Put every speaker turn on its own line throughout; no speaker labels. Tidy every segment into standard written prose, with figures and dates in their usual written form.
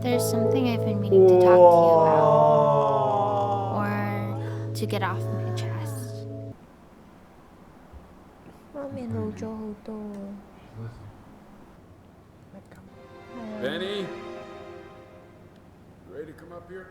There's something I've been meaning to talk to you about, or to get off my chest.
媽咪老咗好多啊。
Benny, ready to come up here?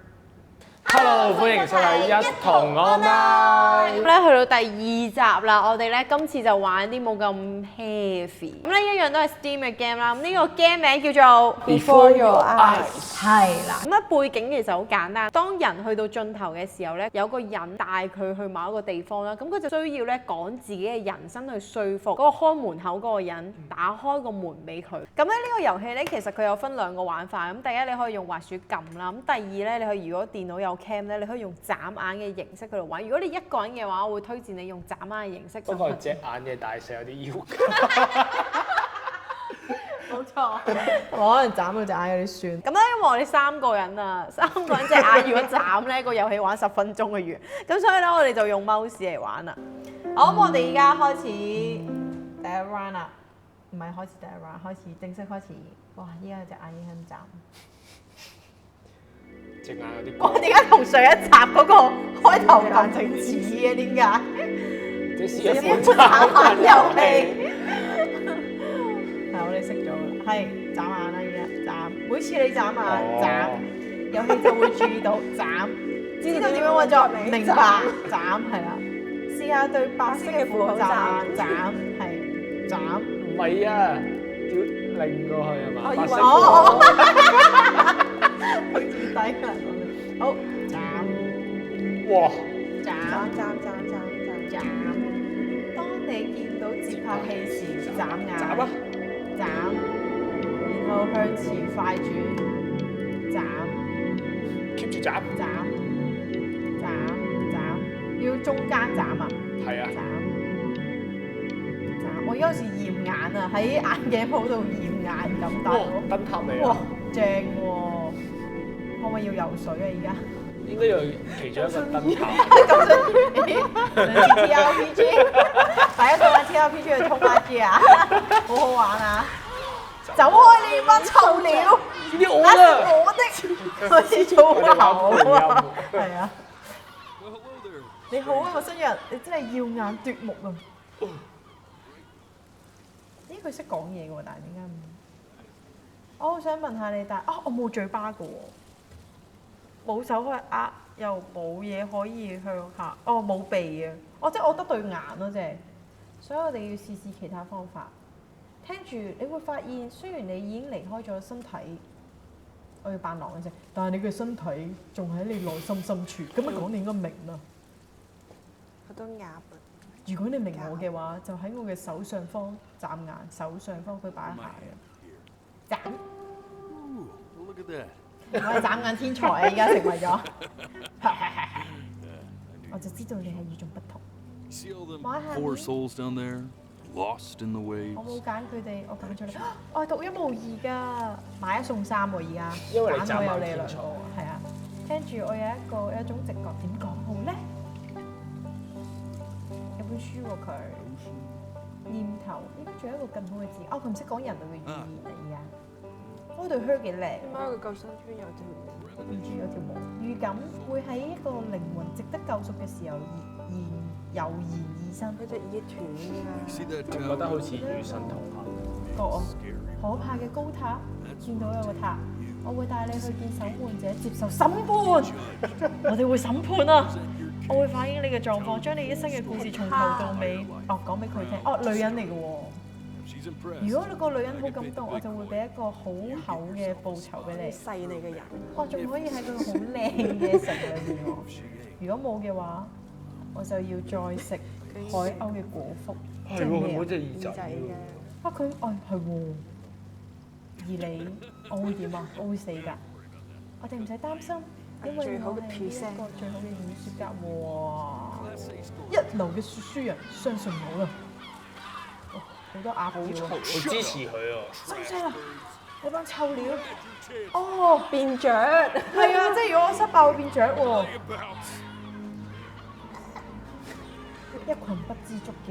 Hello， 歡迎收睇一同 online。
咁咧去到第2集啦，我哋咧今次就玩啲冇咁 heavy。咁咧一樣都係 Steam 嘅 game 啦。咁呢個 game 名叫做 Beforeyoureyes， 係啦。咁咧背景其實好簡單，當人去到盡頭嘅時候咧，有個人帶佢去某一個地方啦，咁佢就需要咧講自己嘅人生去說服嗰個看門口嗰個人打開個門俾佢。咁咧呢個遊戲咧其實佢有分2個玩法。咁第一你可以用滑鼠撳啦，咁第二咧你可以如果電腦有 cam 咧，你可以用眨眼嘅形式去度玩。如果你一個人嘅話，我會推薦你用眨眼嘅形式。
不過隻眼嘅大細有啲要求。
冇錯，我可能眨到隻眼有啲酸。咁咧，因為我哋3個人啊，3個人隻眼如果眨咧，個遊戲玩10分鐘嘅完。咁所以咧，我哋就用 mouse 嚟玩啦。好，咁我哋而家開始第一 round 啦，唔係開始第一 round，開始正式開始。哇！依家隻眼已經眨。
隻眼有啲。
哇！點解同上一集嗰個開頭咁整似嘅？點解？
即係試一款眨眼遊戲。
係我哋識咗啦，係眨眼啦，而家眨。每次你眨眼眨，遊戲就會注意到眨，知道點樣運作，明白眨係啦。試下對白色嘅符號眨眼，眨係眨。
唔係啊，要擰過去係嘛？
我以為佢跌低啦。好，眨。
哇！
眨。當你見到接拍器時，眨眼。
眨啊！
眨，然後向前快轉，眨
keep 住眨，
要中間眨啊！
係啊！
眨，我有時驗眼啊，喺眼鏡鋪度驗眼咁大佬。
燈塔嚟啊！
哇，正喎！可唔可以要游水啊？而家
應該有其中一個燈塔。
咁想 TRPG， 大家想玩 TRPG 去衝下 G 啊！好好玩啊！走開你班臭鳥！
呢啲我啦，
我的開始粗口啊！係啊！你好啊，陌生人，你真係耀眼奪目啊！咦，佢識講嘢嘅喎，但係點解唔？我好想問下你，但係我冇嘴巴嘅喎，冇手可以握，又冇嘢可以向下，冇鼻啊！即係我得對眼咯，即係，所以我哋要試試其他方法。聽住，你會發現雖然你已經離開咗身體，我要扮狼嘅啫，但係你嘅身體仲喺你內心深處。咁樣講你應該明啦。
好多鴨啊！
如果你明我嘅話，就喺我嘅手上方眨眼，手上方佢擺一下嘅。眨。我係眨眼天才啊！而家成為咗。我就知道你係與眾不同。望下面。
Lost in the waves.
我冇揀佢哋，我揀咗你。我係獨一無二㗎，買1送3喎而家。
因為你
揀我有你
天
2個，係啊。聽住我有一種直覺，點講好咧？有本書喎佢，念頭應該仲有一個更好嘅字。佢唔識講人類嘅語言啊而家。嗰對靴幾靚。
點解佢救生圈有條
唔知有條毛？預感會喺一個靈魂值得救贖嘅時候油然而生。
佢隻耳斷㗎。
覺得好似與神同行。
可怕嘅高塔，見到有個塔，我會帶你去見審判者，接受審判。我哋會審判啊！我會反映你嘅狀況，將你一生嘅故事從頭到尾，講俾佢聽。女人嚟嘅喎。如果你個女人好感動，我就會俾一個好厚嘅報酬俾你。
細膩嘅人。
仲可以喺個好靚嘅城裏面喎。如果冇嘅話，我就要再食海鷗嘅果腹。
係喎，佢冇隻耳仔
嘅。
佢係喎。而你，我會點啊？我會死㗎。我哋唔使擔心，因為我係一個最好嘅演說家。哇！一流嘅說書人，相信我啦。好多鴨叫啊！
我支持佢啊！
收聲啦！你班臭鳥！
變雀。
係啊，即係如果我失敗會變雀喎。一群不知足嘅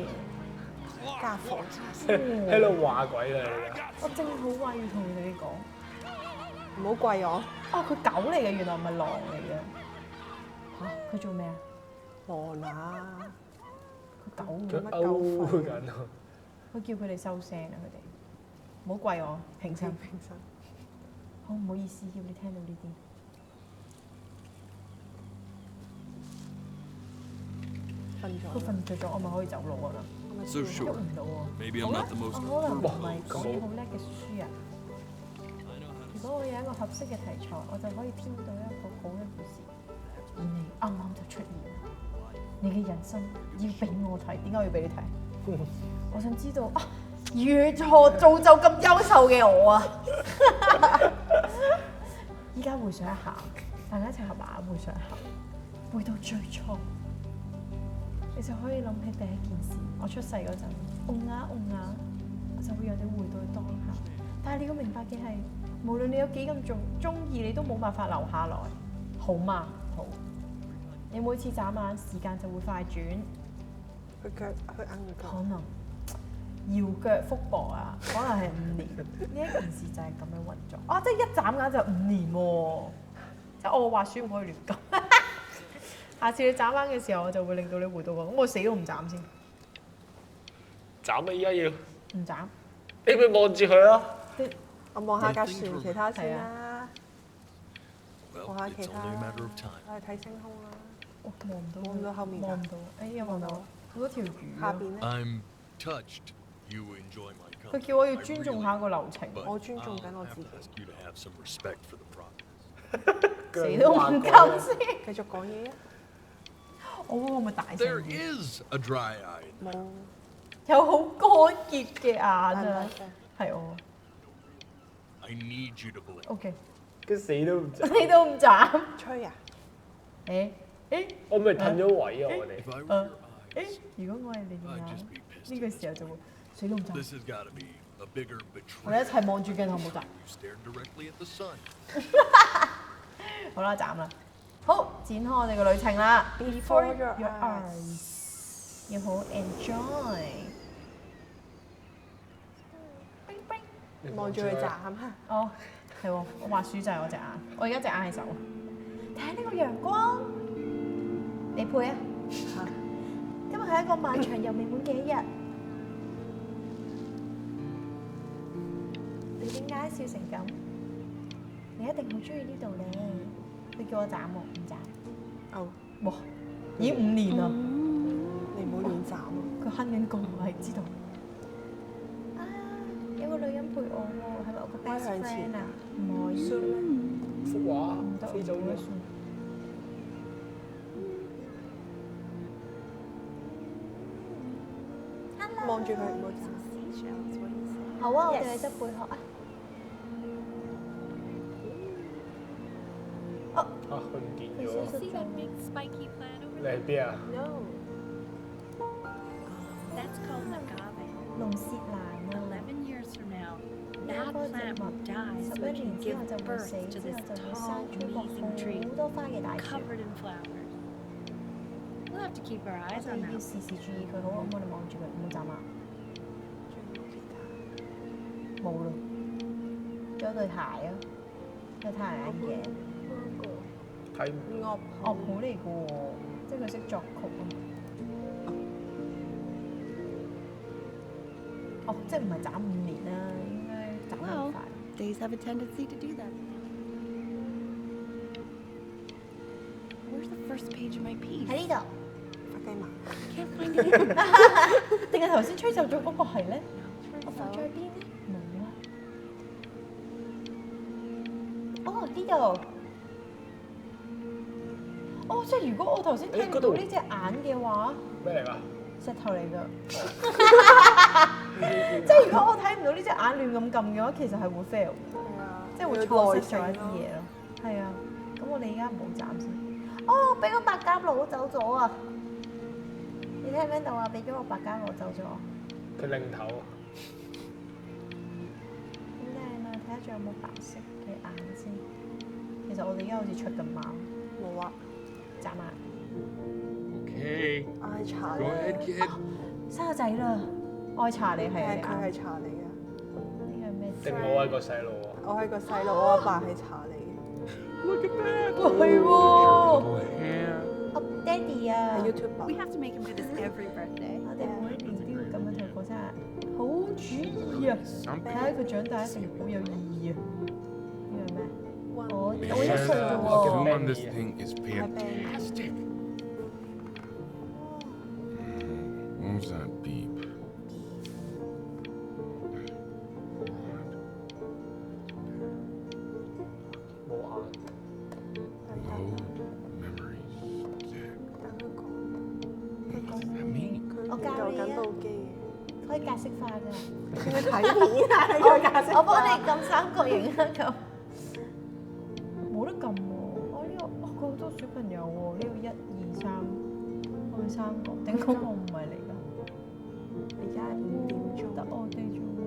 家伙，
喺度話鬼啦！
我正好話要同你哋講，
唔好跪我。
哦，佢狗嚟嘅，原來唔係狼嚟嘅。嚇，佢做咩啊？
狼啊！
佢狗
做
嘅，
乜狗吠？
緊啊！
佢叫佢哋收聲啊！佢哋唔好跪我，平身。
平身。
好唔好意思，叫你聽到呢啲。
瞓咗。
佢瞓着咗，我咪可以走路啊啦。
So
喐
sure.
唔到喎。
Maybe
好
I'm
啦
not the
我
most.
可能唔係講嘢好叻嘅書人。如果我有一個合適嘅題材，我就可以編到一個好嘅故事。而你啱啱就出現，你嘅人生要俾我睇，點解我要俾你睇？我想知道啊，如何造就咁優秀嘅我啊！依家回想一下，大家一齊合埋回想一下，回到最初，你就可以諗起第一件事。我出世嗰陣，我就會有你回到去當下。但係你要明白嘅係，無論你有幾咁中意，你都冇辦法留下來，好嗎？好。你每次眨眼，時間就會快轉。
佢腳，佢硬腳。
可能搖腳腹部啊，可能係5年。呢一件事就係咁樣運作。啊，即係一眨眼就5年喎、即係我話書唔可以亂講。下次你眨眼嘅時候，我就會令到你回到我。咁我死都唔眨先。
斬啊！依家要
唔眨。
你咪望住佢咯。
我望下架船其他先啦。
Well,
望下
it's
其他
only a
啦
matter of time.
我哋睇星空啦。
哇望唔到，
望唔到後面㗎
望唔到。哎呀，望到好多條魚啊！
下邊咧，
I'm touched you enjoy my
佢
company.
叫我要
I
尊重
really
下
am.
個流程，
But
我尊重緊
I'll
我
have
自
to
己。
ask you to have some respect for the process.
死都唔夠先。
繼續講嘢啊！
我咪大聲
There
啲。
is a dry eye.
冇。
有好乾結嘅眼
大唔大
啊！
聲？
係我。
I need you to believe.
OK，
佢死都唔斬。
你都唔斬。
吹啊！
誒，
我咪褪咗位啊！我哋
If I were your eyes,
如果我係你嘅
I'd
眼，
just be pissed.
呢個時候就會死都唔斬。
This has got to be a bigger
我哋一
betrayal.
齊望住鏡頭冇斬。
You stared directly at the sun.
好啦，斬啦。好，展開我哋嘅旅程啦。
Before your
your
eyes
eyes，要好 enjoy。
望住佢眨下。
哦，係喎，我畫書就係我隻眼，我而家隻眼係手。睇下呢個陽光，你配啊！今日係一個漫長又美滿嘅一日。你點解笑成咁？你一定好中意呢度咧。佢叫我斬喎，唔斬。
哦，
哇！已經5年啦。
你唔好亂斬啊！
佢哼緊歌，我係知道。啊，有個女人陪我喎，係咪我個 best
向前
friend 啊？唔可以。
幅畫
唔得，
飛走咗。
望住佢唔好斬。
好啊，我哋去執貝殼啊！哦，
啊，佢唔見
佢消
咗。
失
See
咗
that。big spiky plant over
你
there?
喺邊啊？
No。
That's called an agave.
龍舌蘭啊！
11 years from now,
呢
that
個植
plant
物
will die so
11
it can
年之
give
後就會
birth
死，
to
之
this
後就會
tall,
生出個
amazing tree
好多花嘅大樹。
covered in flowers. We'll have to keep our
我
eyes
哋
on
要
that.
時時注意佢，好啊！咁我哋望住佢，唔好眨眼。冇啦，有對鞋啊，有太陽眼鏡，
睇唔
樂
樂譜嚟嘅喎，即係佢識作曲啊。哦，即係唔係斬5年啦，應該斬得
Well,
快。
days have a tendency to do that. Where's the first page of my piece?
喺呢度。
發雞麻。
Can't find it here.
定係頭先吹走咗嗰個係咧？我放咗喺邊咧？冇啊！哦，呢度。哦，即係如果我頭先睇唔到呢隻眼嘅話，
咩嚟㗎？
石頭嚟㗎。即係如果我睇唔到呢隻眼亂咁撳嘅話，其實係會 fail，
係啊。
即係會錯失咗一啲嘢咯。係啊，咁我哋而家唔好斬先。哦，俾個白鴿攞走咗啊！你聽唔聽到啊？俾咗個白鴿攞走咗。
佢擰頭。
好靚啊！睇下仲有冇白色嘅眼先。其實我哋而家好似出緊貓，
冇啊。
眨眼。
Okay.
愛茶
Go ahead,
咧。
kid.
生個仔啦！愛茶你係啊
係佢係茶嚟嘅。
呢個係咩
定我係個細路啊？
我係個細路，我阿爸係查理。
Look at that.
係喎，
Little hair.
我爹哋啊
係 YouTube
We have to make him do this every birthday.
我哋每年都要咁樣同佢過生日，好主意啊！睇下佢長大一定好有意義啊！呢樣咩？我1歲啫
Doing
喎。
this thing is fantastic. What was that beep? Low memories. Dead.
等佢講，
What does that mean?
我教
佢
你啊
緊部機。
可以格式化㗎。
叫佢睇片啊！你個價值。
我幫你撳三角形啊咁。冇得撳喎！我呢個哇佢好多小朋友喎，呢個1、2、3，我係3個，頂嗰個唔係嚟㗎。
而家5點鐘。
得我哋啫喎！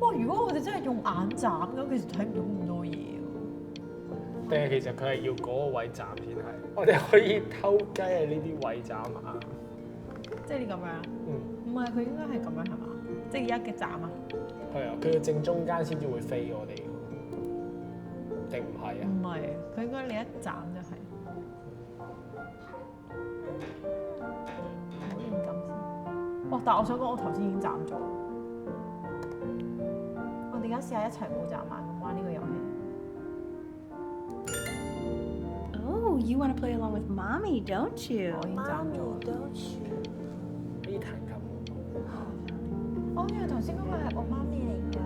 哇！如果我哋真係用眼眨咁，其實睇唔到咁多嘢喎。
定係其實佢係要嗰個位斬先係？我哋可以偷雞喺呢啲位斬啊！
即係你咁樣？
嗯，
唔係，佢應該係咁樣係嘛？即係而家嘅斬啊？
係啊，佢要正中間先至會飛我哋，定唔係啊？
唔係，佢應該你一斬就係。唔好亂撳先。哇！但係我想講，我頭先已經斬咗。我哋而家試下一齊冇斬眼咁玩呢個遊戲。
Oh, you want to play along with mommy, don't you?
我已經斬咗。
可以彈琴。
哦，原來頭先嗰個係我媽咪嚟㗎。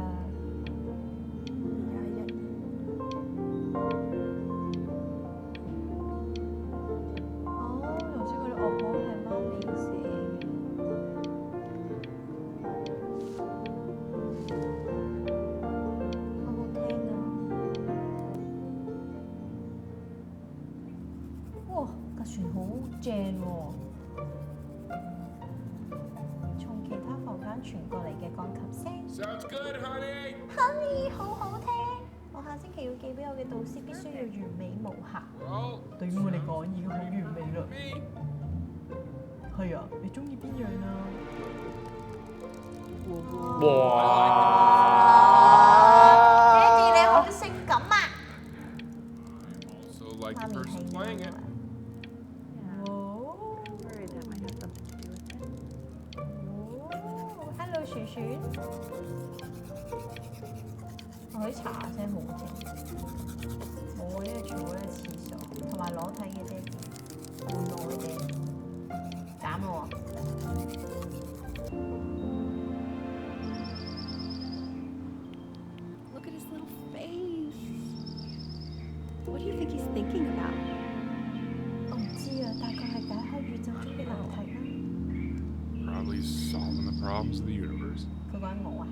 哦，頭先嗰啲樂譜係媽咪寫嘅。好好聽啊！哇，架船好正喎！ 從其他房間傳過嚟嘅鋼琴聲
Sounds good, honey.
，Honey 好好聽。我下星期要寄俾我嘅導師，必須要完美無瑕。
Well,
對於我嚟講已經好完美啦。
me.
係啊，你中意邊樣啊？爹哋你好性感啊！
Also like
媽
the
咪係
person playing it.
哦
Worried that might have something to do with it.
哦 ，Hello 薯薯。我可以查下聲冇聽。冇啊，呢個全部都係廁所同埋裸體嘅啫，換我嘅啫。斬咯喎！
Look at his little face. What do you think he's thinking about?
我唔知啊，大概係解開宇宙中嘅難題啦。
Probably solving the problems of the universe.
佢講我啊，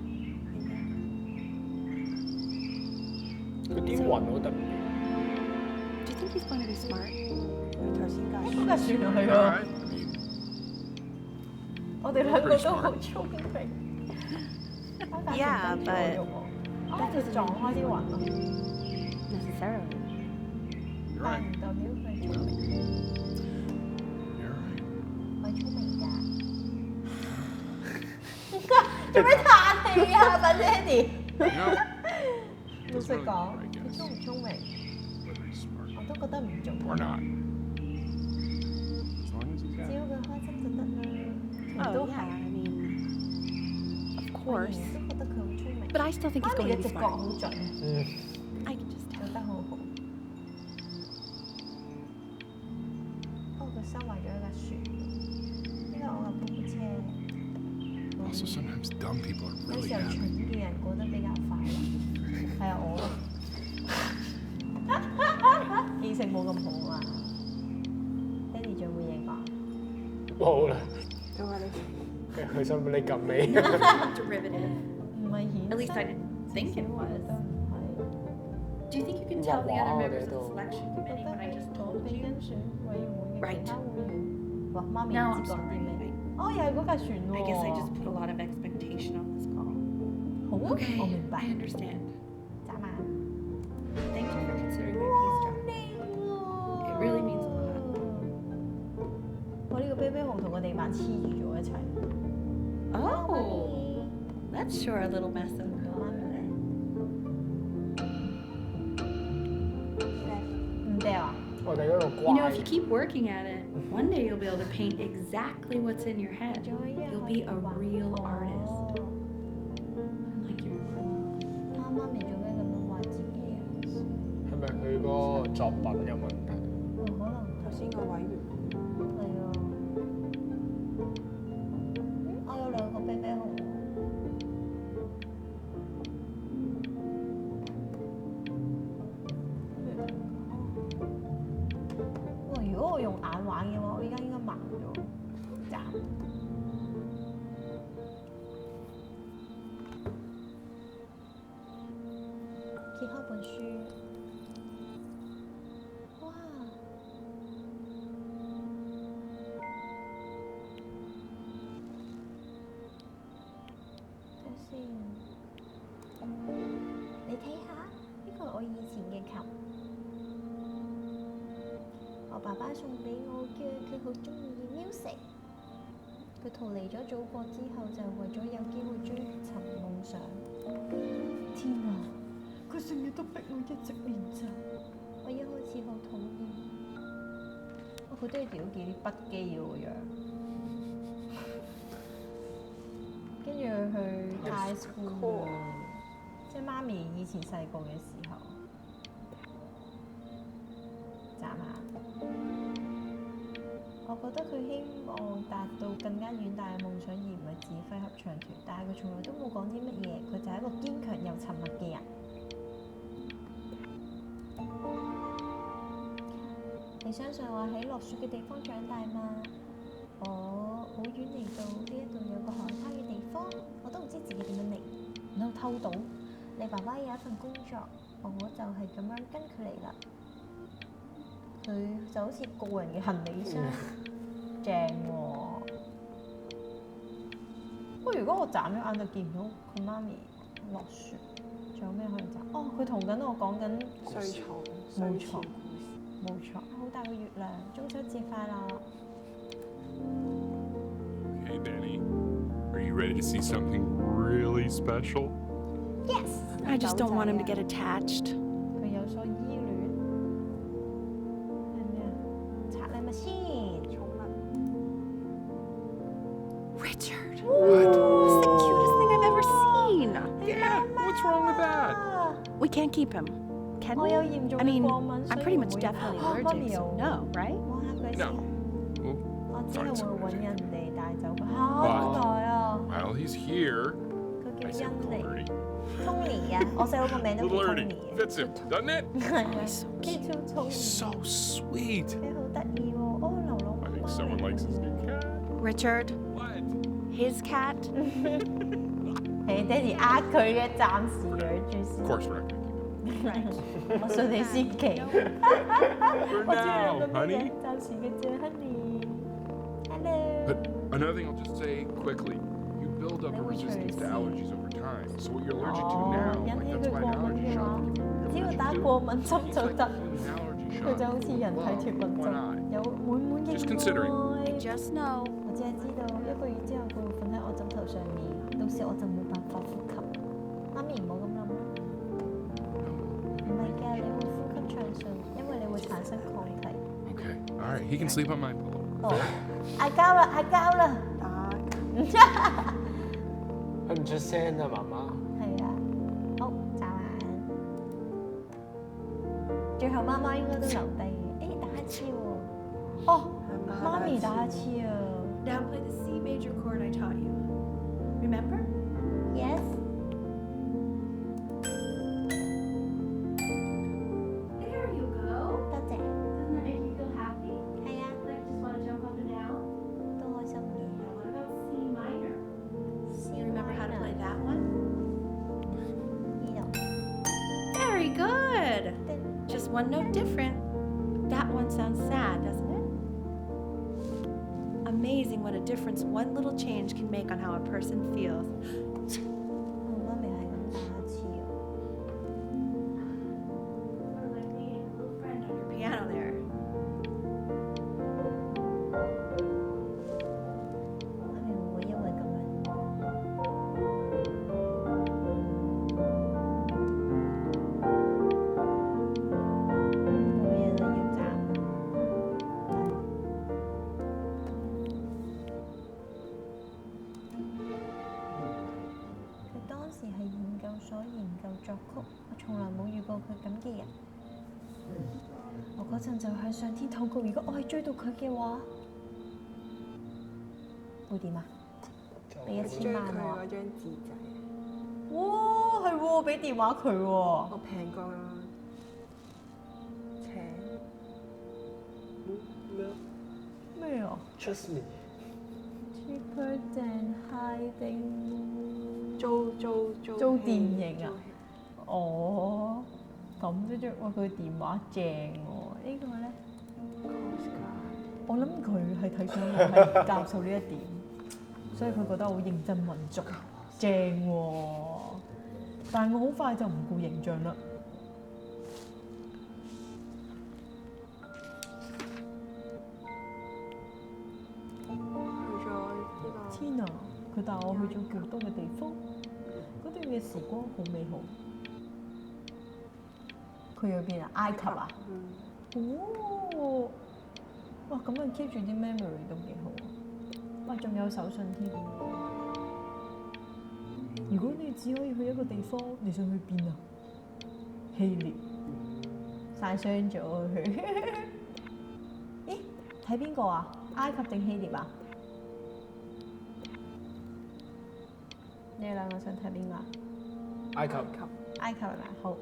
嗰啲雲好特別。
Do you think he's going to be smart?
佢頭先介紹。
咁啊算啦，係
All
啊，
right. I mean,
我哋兩個都好聰明。
Yeah, but
哦，佢撞開啲雲啊，
necessarily.
you're
但
right.
唔代表佢聰明。
You're right.
我係聰明㗎。做咩嘆氣啊，笨爹哋？
You know,
老
that's
實
really
講，
matter, I
佢
guess.
聰唔聰明，
Whether he's smart
我都覺得唔重
or
要。
not. As long as he's
只
happy.
要佢開心就得啦。佢
Oh,
都
yeah,
係，
I mean, of
我
course.
仍然都覺得佢好聰明。
But I still think he's
媽咪
going
嘅
to
直
be
覺
smart.
好準，
嗯，
I can just
做
tell.
得好好。哦，佢收埋咗一架船，呢個我嘅瀑布車。
Also, sometimes dumb people are
有
really
時候
happy.
蠢嘅人過得比較快樂，係啊，我咯，記性冇咁好啊。爹哋仲有冇嘢講？
冇啦。
佢話你
佢想俾你撳尾。
Derivative.
唔係顯
At least I didn't think it
我覺
was.
得唔係。
Do you think you can tell the other
Wow,
members of the
they
selection
覺
committee
得
what I just
我
told
俾
you?
緊選委員會嘅其他會員。哇，媽咪
No,
唔
I'm
知講啲
sorry.
咩？哦，又係嗰架船喎。
I guess I just put a lot of expectation on this call.
好啊，
Okay,
我明白
I。understand.
咋嘛？
Thank you for considering my peace job. It really means a lot.
我呢個啤啤熊同個地板黐住咗一齊。
Oh, let's sure a little mess up.
媽咪咧，
我哋嗰度
You know,
怪
if you keep working at it, one day you'll be able to paint exactly what's in your head. You'll be a real artist. Like your
媽咪做咩咁樣話自己啊？
係咪佢嗰個作品有問題？
可能
頭先個委員
係啊。我有兩個啤啤熊。哇！如果我用眼玩嘅話，我而家應該盲咗。斬。揭開本書，哇！睇下先，你睇下，呢個係我以前嘅琴，我爸爸送俾我嘅，佢好中意 music。佢逃離咗祖國之後，就為咗有機會追尋夢想。天啊！佢成日都逼我一直練習，我一開始好討厭。佢都要屌幾啲筆記喎個樣。跟住去 high school， 即係媽咪以前細個嘅時候，眨下。我覺得佢希望達到更加遠大嘅夢想，而唔係指揮合唱團。但係佢從來都冇講啲乜嘢，佢就係一個堅強又沉默嘅人。你相信我喺落雪嘅地方長大嗎？我好遠嚟到呢一度有個海灘嘅地方，我都唔知自己點樣嚟，然後偷到。你爸爸有一份工作，我就係咁樣跟佢嚟啦。佢就好似個人嘅行李箱，正喎。不過如果我眨咗眼就見唔到佢媽咪落雪，仲有咩可以眨？哦，佢同緊我講緊
衰床，
冇錯。冇錯，好大個月亮，中秋節快樂！
Okay, Danny, are you ready to see something really special?
Yes!
I just don't want him to get attached.
佢有所依戀，係咩啊？拆禮物先。
寵物
Richard.
What?
It's the cutest thing I've ever seen.
Yeah, what's wrong with that?
We can't keep him. Can
我
we?
有嚴重
I
嘅
mean,
過敏，所
I'm
以
pretty
唔
much
會
definitely
媽咪
allergic,
有
so no, right?
摸下佢
No.
先。
Well,
我之後
find
會
some
揾
allergic.
人哋帶走佢。嚇，好耐啊！
While he's here,
佢
I
叫
say
恩妮
Ernie.
，Tony 啊！我細佬個名都叫
Little
Tony
Ernie
嘅。
fits him, doesn't it?
係啊，叫 Tony。
So sweet.
佢好得意喎！哦，流浪
I think
貓
someone likes his new cat.
Richard,
What?
his cat.
係爹哋呃佢嘅，暫時養住
Of
先。
course we're not gonna keep
我信你先奇。
him. For
我知你諗
now,
緊咩
honey.
嘢？暫時嘅啫，Honey。Hello。
But another thing I'll just say quickly. You build up a
Let me
resistance to
try to see.
allergies over time. So what you're allergic to
哦，
now,
引
like
起
that's
佢
why
過
an
敏
allergy
嘅話
shot.
只要
You're
打
allergic
過
to.
敏針
It's
就
like
得。
an allergy
佢
shot.
就好似人體脫敏
One
針，
eye.
有滿滿嘅
Just considering.
愛。
Just know.
我只係知道一個月之後佢會瞓喺我枕頭上面，到時我就冇辦法呼吸。媽咪唔好咁諗啦。唔係㗎，你會呼吸暢順，因為你會產生抗體。
Okay. All right. He can sleep on my pillow.
哦，嗌交啦，嗌交啦！
佢唔出聲啊，媽媽。
係啊，好眨眼。最後媽媽應該都留低嘅。誒，打乞嗤喎！哦，媽咪打乞嗤啊
Now play the C major chord I taught you. Remember?
！Yes。
There you go.
多謝。
Doesn't that make you feel happy?
係啊，
Like just want to jump up and down?
都開心嘅。
Now what about C minor?
You remember how to play that one?
呢度。
Very good. Just one note different. That one sounds sad, doesn't it? Amazing what a difference one little change can make on how a person feels.
我媽咪係咁打乞嗤啊！
Sort of like me, a little friend on your
Piano there.
媽咪會唔會因為咁樣？冇嘢啦，要眨。我從來冇遇過佢咁嘅人。我嗰陣就向上天禱告，如果我係追到佢嘅話，會點啊？俾1000
追佢
萬我啊！
嗰張紙仔，
哇，係喎，俾電話佢喎。
我平過請
咩啊
Trust me，
？Cheaper than hiding。
租
電影啊？哦，咁都啫，哇！佢電話正喎，呢個咧，我諗佢係睇上我係教授呢一點，所以佢覺得我認真穩重，正喎。但係我好快就唔顧形象啦。
去咗呢個
天啊！佢帶我去咗好多嘅地方，嗰段嘅時光好美好。佢去邊啊？埃及啊？哦！哇！咁樣 keep 住啲 memory 都幾好啊！哇！仲有手信添。如果你只可以去一個地方，你想去邊啊？希臘。晒傷咗佢。咦？睇邊個啊？埃及定希臘啊？你哋兩個想睇邊個？
埃及。
埃及係咪？好。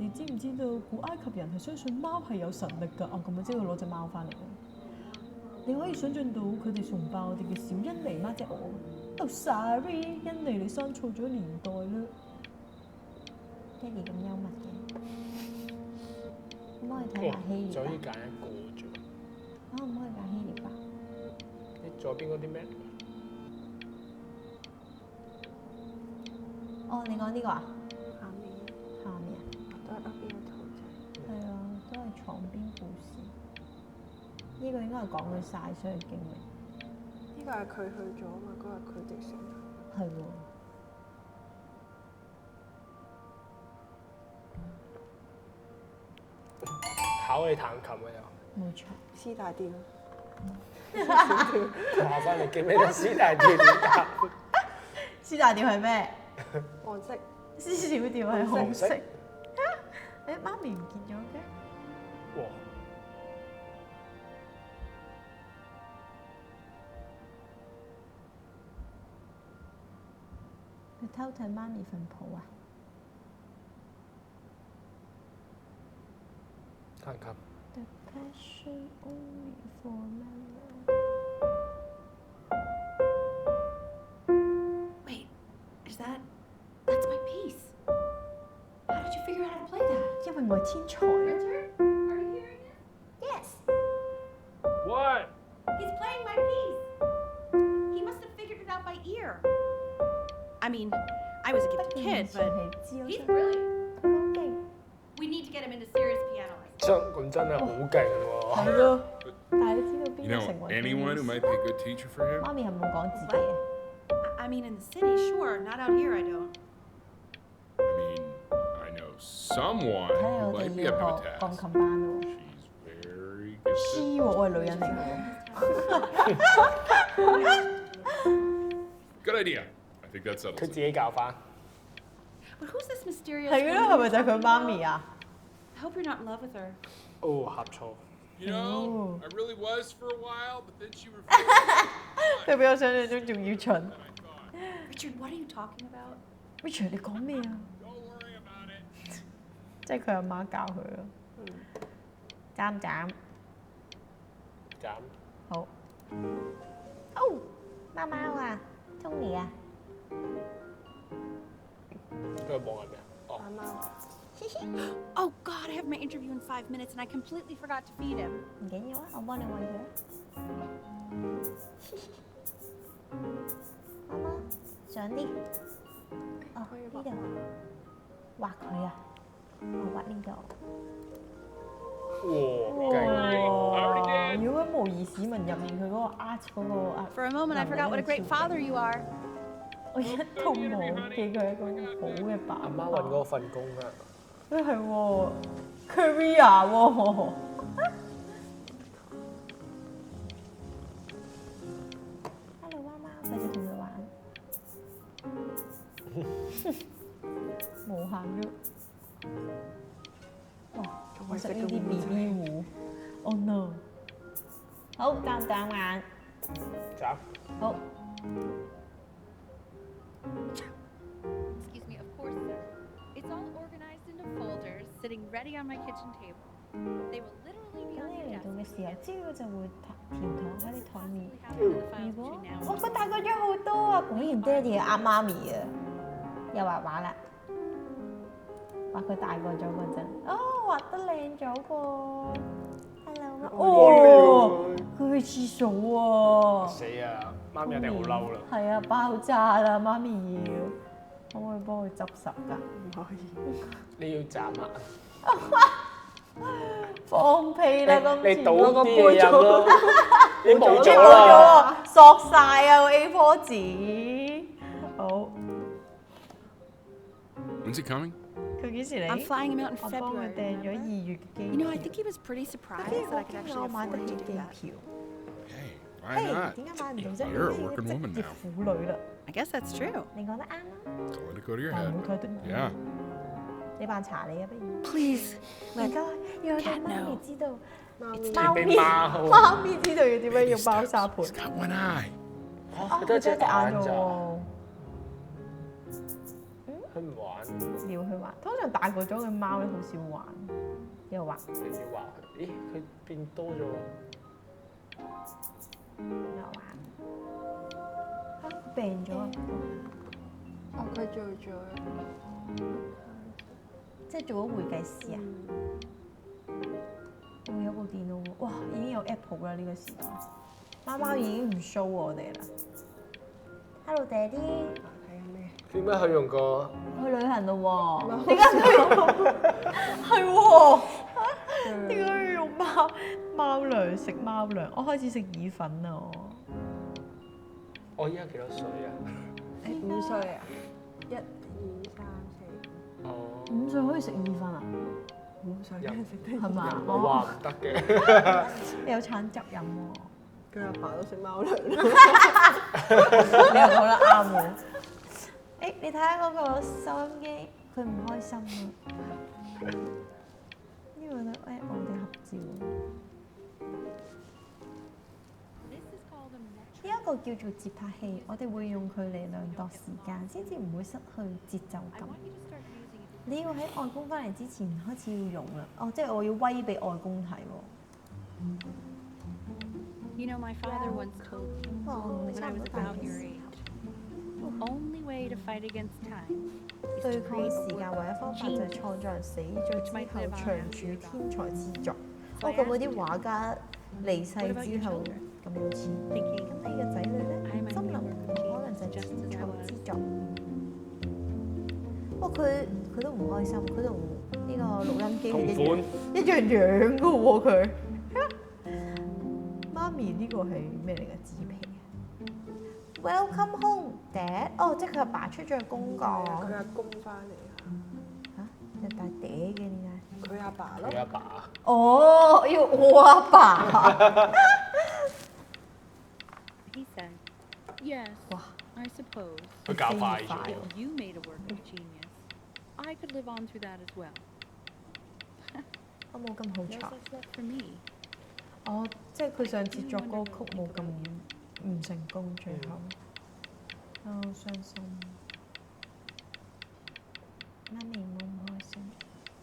你知唔知道古埃及人係相信貓係有神力㗎？哦，咁啊，即係攞隻貓翻嚟。你可以想象到佢哋崇拜我哋嘅小恩妮嗎？即係我。Oh sorry，恩妮你生錯咗年代啦。爹哋咁幽默嘅。可唔可以睇下希臘啊？
就可以揀一個啫。
可唔可以揀希臘啊？
你左邊嗰啲咩？
哦，你講呢個啊？
下面
下面啊？
都係邊個圖仔？
係啊，都係床邊故事。呢個應該係講佢曬傷嘅經歷。
呢個係佢去咗啊嘛，嗰日佢直成。
係喎。
考你彈琴啊又。
冇錯。
師大調，
話翻你記唔記得師大調點答？
師大調係咩？
黃色。
師小調係紅色。
紅色
誒，媽咪唔見咗嘅。
哇！
佢偷睇媽咪份譜啊！
彈琴。
The passion only for man.
Wait, is that? That's my piece. How did you figure out how to play that?
因為我係天才啊
Are you hearing it?！Yes。
What？
He's playing my piece. He must have figured it out by ear. I mean, I was a gifted kid, but he's brilliant.
佢好勁。
We need to get him into serious piano lessons.
真係好勁喎！
係咯。但係你知道
You
邊個
know,
成為
anyone who might be a good teacher for him?
媽咪係冇講自己啊。
I mean, in the city, sure. Not out here, I don't.
I mean, I know someone
睇嚟
who
我
might
哋
be up
要
to
學
the
鋼
task.
琴班咯。
She's very gifted.
知喎，我係女人嚟嘅。
Good idea. I think that
佢
settles
自
it.
己教翻。
But who's this mysterious
係咯，係
woman?
咪就係佢媽咪啊？
I hope you're not in love with her.
哦，呷醋。
You know,
Ooh.
I really was for a while, but then she refused.
佢比我想象中仲要蠢。
I thought,
Richard, what are you talking about?
Richard，你講咩啊？
don't worry about it.
即係佢阿媽教佢咯。斬斬。
斬。
好。哦，貓貓啊，Tony 啊。
佢望係咩啊？哦。
阿貓。
Oh, God, I have my interview in 5 minutes and I completely forgot to feed him.
唔緊要啊，我幫你餵佢。媽媽，上啲。哦，呢度。畫佢啊！我畫呢度。
哇，勁喎！
如果喺模擬市民入面，佢嗰個 art 嗰個啊，
For a moment, I forgot what a great father you are.
我一度忘記佢係一個好嘅爸
阿
爸。
媽揾嗰份工啊！
都係喎 career 喎。Hello 媽媽，繼續同佢玩。無限 loop。哇！我食呢啲 BB 糊。Oh no！ 好，眨唔眨眼？
眨。
好。
Excuse me, of course, sir. It's all organized into folders, sitting ready on my kitchen table. They will literally be
咁
on
你
your
嚟
desk.
到嘅時候，朝就會填堂喺你台面。
How to fill the files
如果
between now
哇，
and
佢大個咗好多啊！果然爹哋係啱媽咪啊！又畫畫啦，畫佢大個咗嗰陣，哦，畫得靚咗喎 ！Hello， 哦，佢去廁所喎！
死啊！媽咪一定好嬲啦。
係啊，爆炸啦！媽咪要，可唔可以幫佢執拾㗎？
唔可以。
你要眨眼。
放屁啦！今次
你倒啲嘢飲咯。你冇咗
冇
啦。
咗啊！索晒啊個 A4 紙。好，
When's he coming?
佢幾時嚟？
I'm flying him out in
我幫佢
February.
訂咗
remember?
2月嘅機
You know, I think he was pretty surprised that I could
我
actually
買得
afford
起
to do
機
that.
票。
Hey, why
嘿，
not?
點解買唔到啫？
You're a working
職
woman
業
now.
婦女啦，
I guess that's true.
你講得啱啦。
Don't let it go to your
唔
head.
會覺得
Yeah.
你扮查你啊，不如。
Please,
唔該，要我哋媽咪知道，
你俾貓。
媽咪知道要點樣用包沙盤。
He's got one eye.
哦，
佢得一隻眼
佢得一隻眼啫
咋。
喎。
佢唔玩，
撩佢玩，通常大個咗嘅貓咧好少玩，又玩
你要話佢。咦，佢變多咗。
又玩。嚇，病咗啊！
哦，佢做咗。
即係做咗會計師啊！仲有部電腦喎，哇！已經有 Apple 啦呢個時代，貓貓已經唔 show 我哋啦。Hello Daddy，
睇緊咩？
點解佢用個？
去旅行咯喎？點解佢用？係喎，點解要用貓糧食貓糧？我開始食意粉啦我。
我依家幾多歲啊？5
歲啊？1、2、3、4。
哦。
5歲可以食意粉啊？
5歲
飲
食得
係嘛？
我話唔得嘅。
有橙汁飲喎。
佢阿爸都食貓糧啦。
你又講得啱喎。誒，你睇下嗰個收音機，佢唔開心啊！呢個咧，我哋合照。
this is called a metro.
呢一個叫做節拍器，我哋會用佢嚟量度時間，先至唔會失去節奏
I
感。
want you to start using it.
你要喺外公翻嚟之前開始要用啦。哦，即係我要威俾外公睇喎。
You know, my father once told me
哦，你
when
差
I
唔
was
多大
about
嘅
your
時
age. The only way to fight against time is
對
to
抗
create
時
a
間
work
唯一方法就係創造人死咗之後長處天才之作。哦，咁嗰啲畫家離世之後咁有錢。
thinking
咁你嘅仔女咧，
I might
森林
be
可
working
能就係
just
天
as I
才
was.
之作。不過佢都唔開心，佢同呢個錄音機係
同款。
一樣樣嘅喎佢。媽咪呢個係咩嚟嘅紙皮啊 ？Welcome home, Dad。哦，即係佢阿爸出咗去公幹。
佢阿公翻嚟啊！
嚇，有大嗲嘅點解？
佢阿爸咯
佢。阿爸。
哦，要我阿爸。
He said, yes,
哇！
I suppose.
佢教快咗。
If you made a work of genius, I could live on through that as well.
我冇咁好
No
彩。
such luck for me.
哦，即係佢上次作歌曲冇咁唔成功，最後。好傷心。媽咪冇唔開心，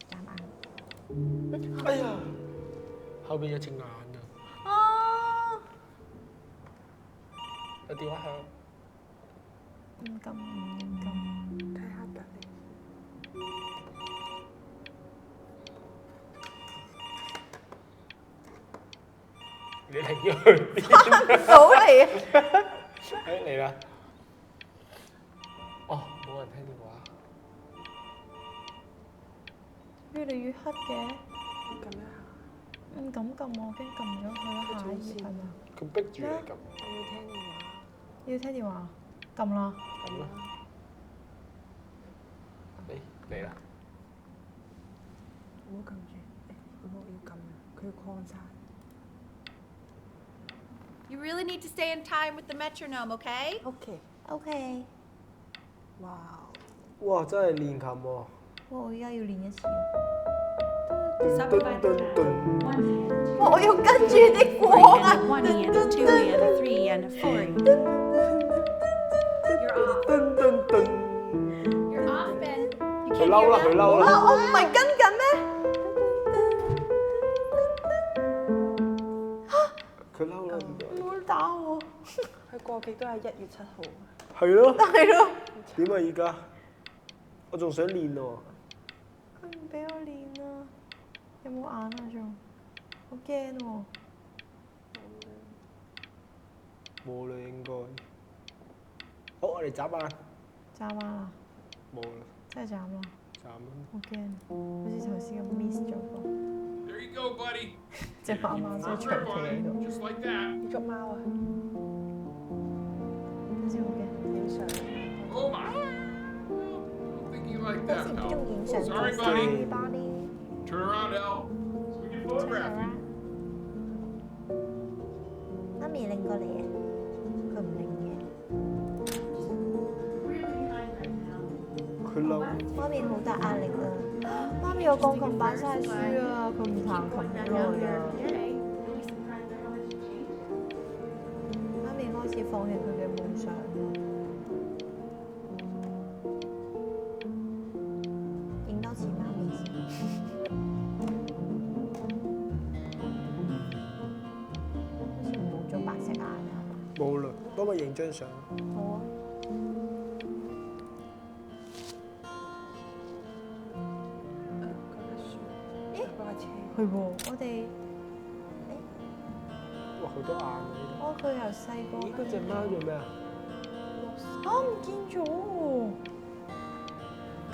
眨眼。
哎呀，後邊有隻眼啊！
啊！
有電話響。
唔撳唔撳。
睇下得你。
你嚟咗去邊？
到嚟啊！
誒嚟啦！哦，冇人聽電話。
越嚟越黑嘅，
咁一下，
唔敢撳，我驚撳咗佢啦，下一頁係咪？
佢逼住你咁。
我要聽電話。
要聽電話，撳啦。
咁啦。嚟啦！
唔好撳住，唔好要撳啊！佢要擴散。
You really need to stay in time with the metronome, okay?
OK，
OK。
哇！
哇！真係練琴喎。
我而家要練一次。
我
要跟住啲歌啊
！1 and a 2 and a 3 and a 4. You're off. You're off, Ben. You
佢
can't
嬲
hear
啦！佢
that?
嬲啦！
我唔係跟緊咩？
佢嬲啦！
唔好打我。
佢過極都係1月7號。
係咯。
係咯。
點啊？而家我仲想練喎。
佢唔俾我練啊！有冇眼啊？仲好驚喎！
冇啦，應該。好，我哋眨眼。
眨眼啊！
冇啦，
真係眨啦！
眨啦。
好驚，好似頭先咁 miss 咗個。
There you go, buddy.
隻貓貓真係長期喺度。
Just like that.
要捉貓啊！
等先好驚。
影相。
Oh my. I'm thinking like
嗰
that,
時唔中意影相
pal.
就
Sorry,
細
buddy.
巴啲。
Turn around, L. So we can photograph you.
媽咪擰過嚟啊！佢唔擰嘅。
佢嬲。
媽咪好大壓力啊！媽咪我鋼琴擺晒書啊，佢唔彈琴好耐啊。媽咪開始放棄佢嘅夢想啦。影多次媽咪先。好似冇咗白色眼啊！
冇啦，幫我影張相。
好啊。係喎，我哋
哇！好多眼啊！呢
哦，佢由細個。
度。咦？嗰隻貓做咩啊？
啊，唔見咗喎！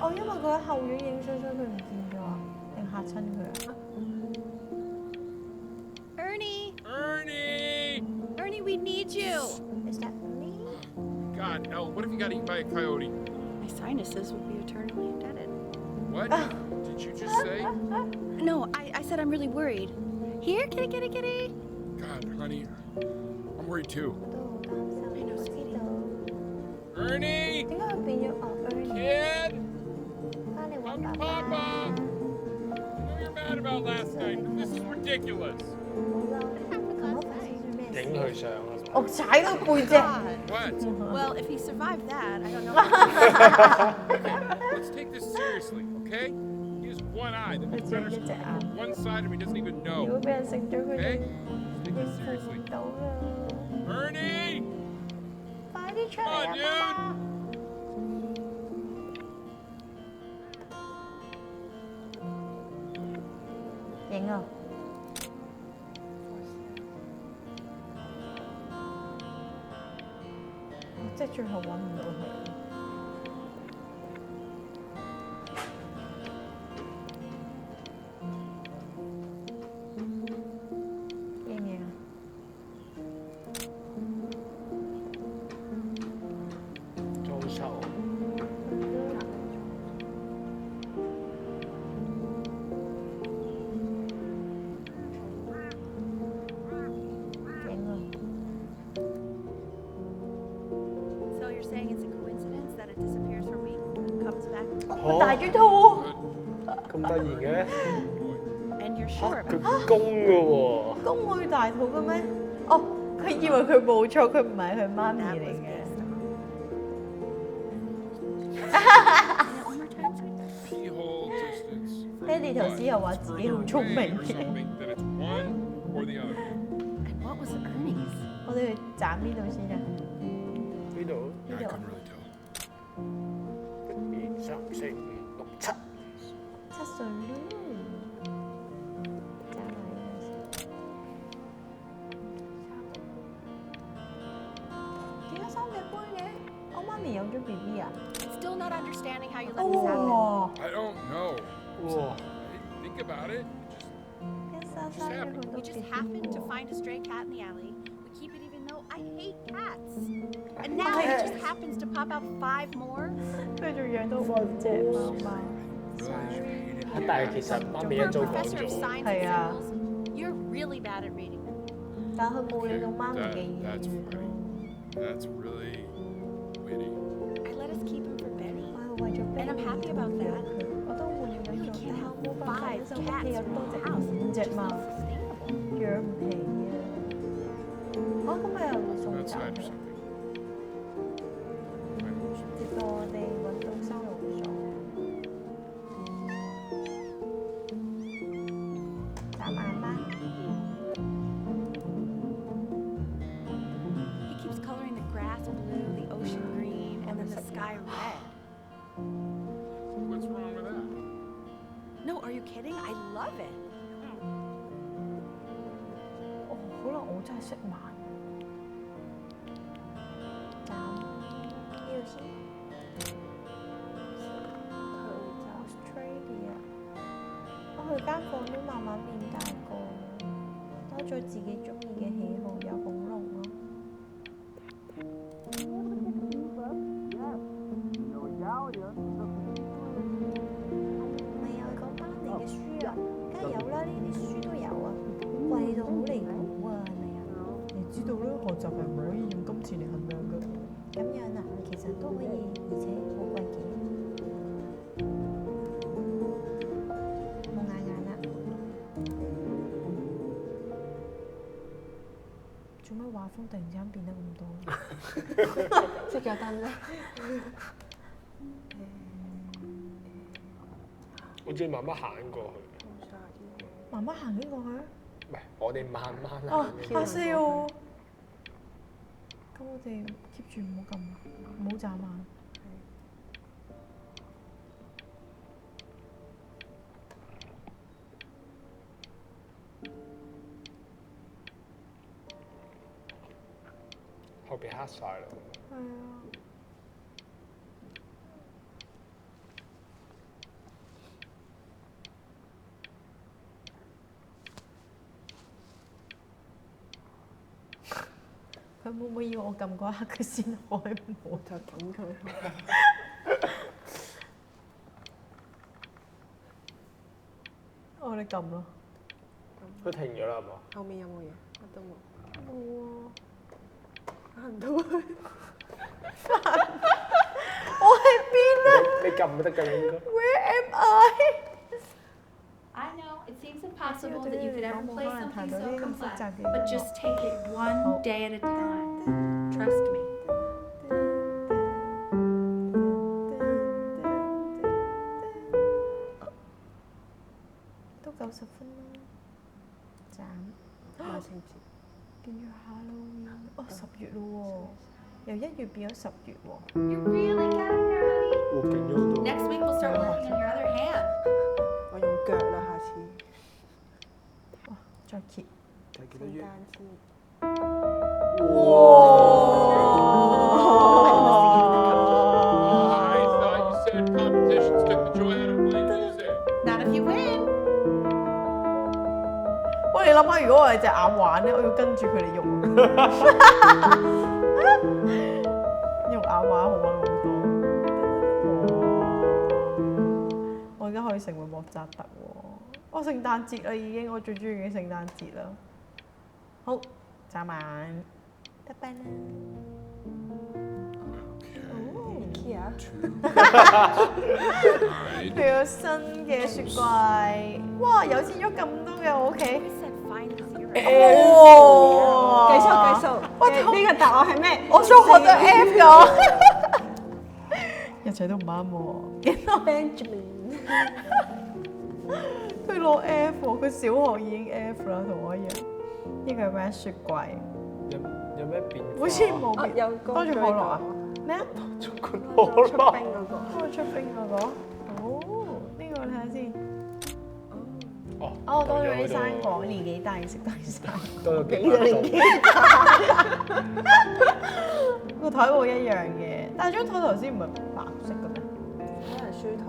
哦，因為佢喺後院影相，所以佢唔見咗啊？定嚇親佢啊？
Ernie!
Ernie!
Ernie, we need you!
Is that me?
God, L, what if you got eaten by a coyote?
My sinuses would be eternally indebted.
What did you just say?
No, I said I'm really worried. Here, kitty, kitty, kitty!
God, honey, I'm worried too.
我都好擔心。我知道。
Ernie!
點解佢變咗Ernie？
Kid!
翻嚟揾
Come
爸
to
爸。
Papa! I know you're mad about last night, but this is ridiculous.
好嬲！琴晚發生咗咩事？
影佢相啊！
我踩到背脊。
What?
Well, if he survived that, I don't know.
Let's take this seriously, okay? He has one eye that makes better
It's a-
on one side of him he doesn't even
如果
know.
俾人食咗佢
Okay?
哋
Let's take
應
this
付
seriously.
唔到啦！
Ernie!
快啲出嚟
Come
啊，
on,
爸爸！影啊！即係最後揾唔到佢。影唔影啊？
裝修。
影啊！
So you're saying it's a coincidence that it disappears from me, comes back,
佢大咗肚，
咁突然嘅？
and you're
嚇
sure
佢
about it?
公嘅喎。
公會大肚嘅咩？哦，佢以為佢冇錯，佢唔係佢媽咪
That
嚟
was
嘅。
based on. One more time.
Keyhole distance. from
爹哋頭先又話
one
自己好
further
聰
away
明
or
嘅。
something, then it's one or the other.
And what was Ernie's?
我哋去斬呢度先啊！
呢度
Yeah, I
Yeah.
couldn't really tell.
1、2、3、4、5、6、7。
7歲咯，斬埋呢度先。點解三隻杯嘅？我媽咪有咗 BB 啊？
Still not understanding how you let this happen.
哇！
I don't know.
哇！
I didn't think about it. It
一生生咗好多
We just
BB
happened to
喎。
find a stray cat in the alley. We keep it even though I hate cats. And now it just happens to pop out 5 more.
佢仲養到5隻貓貓。
Really?
但係其實媽咪一
For a
早講
professor of
咗。
science and
Yeah.
symbols, you're really bad at reading them.
但係佢冇理到媽咪嘅意
That's
願
funny.
咯。
That's really witty.
I let us keep him for Benny.
我係為咗
And I'm happy about that.
我都換了兩
You
種，
can't
但係
have
冇辦法，
5
就屋企
cats
有
in
多
the
隻
house.
5隻貓，
Sustainable.
養唔起啊！咁咪有個送
That's
走
type
佢，
something.
直到我哋揾到收容所。眨眼啦！
He keeps coloring the grass blue, the ocean green, and then the sky red.
What's wrong with that?
No, are you kidding? I love it.
哦，可能我真係識玩。眨，呢度先。佢就 Australia。佢間房都慢慢變大個，多咗自己中意嘅喜好，有恐龍咯。唔係有講班嚟嘅書啊，梗係有啦，呢啲書都有啊，貴到好離譜啊，係咪啊？你知道啦，學習係唔可以用金錢嚟衡量㗎。咁樣啊，其實都可以，而且好貴嘅。冇眼眼啦。做咩畫風突然之間變得咁多？即係有燈咧。
好似慢慢行過去，
慢慢行緊過去。
唔係我哋慢慢
哦
行。，
嚇死我！咁我哋 keep 住唔好撳，唔好眨眼。
後邊黑晒啦。
係啊。佢會唔會要我撳嗰一刻佢先開門？就等佢。我哋撳咯。
佢停咗啦，係嘛？
後面有冇嘢？乜都冇。冇啊！行唔到去。我喺邊啊
你撳得㗎應該。
？Where am I？
I know it seems impossible that you could ever play something so
咁複
complex,
雜嘅
but just take it one day at a time. Trust me.
都90分啦，斬。萬聖節。變咗 Halloween，哦10月咯喎，由1月變咗10月喎。
You really got it, girlie.
會勁咗好多。
Next week we'll start working on your other hand.
我用腳啦，下次。哇！再揭。
睇幾多月？I
thought you said competitions took the joy out of playing music.
Not if you win.
喂，你諗下，如果我係隻眼玩咧，我要跟住佢哋用。用眼玩好玩好多。我而家可以成為莫扎特喎！我聖誕節啦已經，我最中意嘅聖誕節啦。好，眨眼，拜拜啦。
Alright.
佢有新嘅雪櫃，哇！有錢咗咁多嘅我屋企。
I said find zero.
哇！
計數計數，
我
呢個答案係咩？
我數學都 F 咗，一切都唔啱喎。
Benjamin，
佢攞 F 喎，佢小學已經 F 啦，同我一樣。呢個係咩雪櫃？
有咩變化？
好似冇變，
有個
多住可樂啊？咩啊？
出
出冰
可樂。
嗰個。
多出冰嗰個？哦，呢個睇下先。
哦，
多咗啲生果，年紀大食多啲生果。
多咗幾個年紀。
個台布一樣嘅，但係張台頭先唔係白色嘅咩？
可能書台。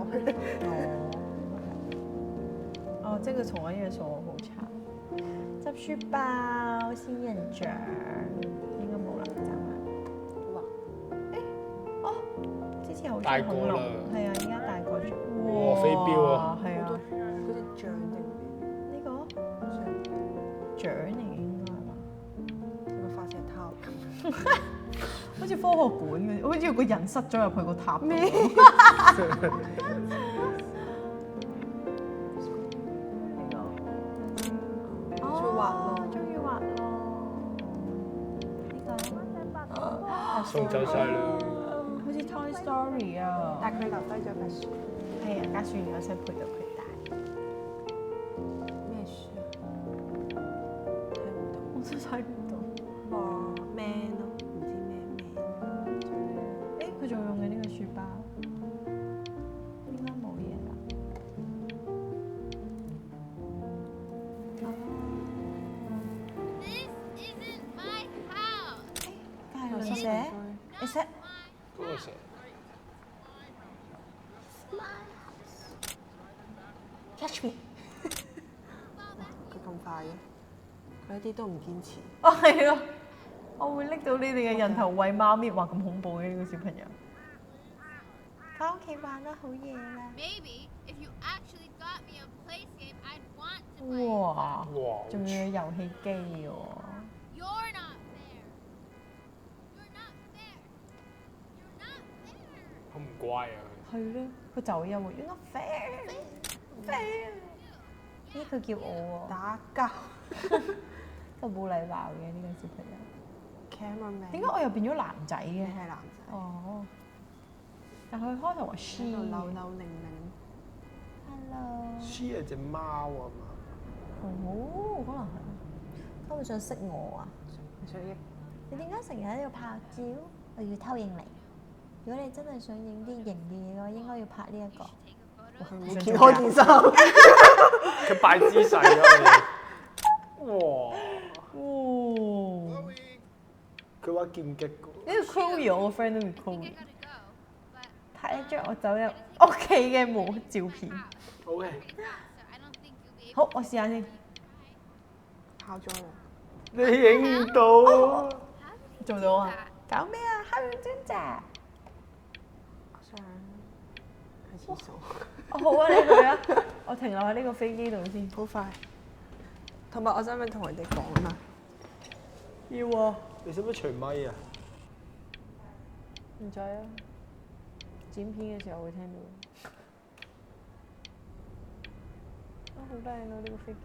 哦，即係佢同我呢個數學好差。執書包仙人掌應該冇啦，暫時。哇！哦，之前好中意恐龍，係啊，而家大個咗。
哇！飛鏢啊！
係啊，
嗰隻象定
呢個獎嚟嘅應該係嘛？
個發射炮咁。
好似似科學館嘅，好似有個人塞咗入去個塔度。咩？終於畫咯！
送走晒啦。
好似 Toy Story 啊！
但係佢留低咗本書。
係啊，家書我想陪到佢大。
咩書啊？睇唔到。
我都睇唔到。
哦，man 咯，唔知咩 man。
誒，佢仲用緊呢個書包，應該冇嘢啦。
This isn't my house.
加油，小姐。你識？
嗰個蛇。
Catch me！
佢咁快嘅，佢一啲都唔堅持。
哦，係咯，我會拎到你哋嘅人頭餵貓咪，話咁恐怖嘅呢個小朋友。返屋企玩啦，好夜啦。
Maybe if you actually got me a place game, I'd want to play.
哇！
哇！
仲要有遊戲機喎。
You're not fair. You're not fair. You're not fair.
好唔乖啊！
係咯，佢就會有喎，You're not fair。fair。咦，佢叫我喎。
打交。
都冇禮貌嘅呢個小朋友。
Cameraman。
點解我又變咗男仔嘅？
你係男仔。
哦。但佢開頭話 she。
喺度扭扭擰擰。
Hello。
She 係隻貓啊嘛。
哦，可能係。佢會想識我啊？
你想益？
你點解成日喺度拍照？我要偷影你。如果你真係想影啲型嘅嘢嘅話，應該要拍呢一個。
佢揭開件衫。
佢擺姿勢咯。哇！
哦。
佢話劍擊㗎。
呢個 Chloe 我個 friend 都叫 Chloe。拍一張我走入屋企嘅冇照片。
OK。
好，我試下先。
拋咗啦。
你影唔到。
做到啊！搞咩啊？黑人專責。
我想去廁所。
哦好啊，你去啊！我停留喺呢個飛機度先。
好快。同埋我想唔想同人哋講啊？
要啊。
你使唔使除咪啊？
唔使啊。剪片嘅時候會聽到。啊，好靚啊！呢個飛機。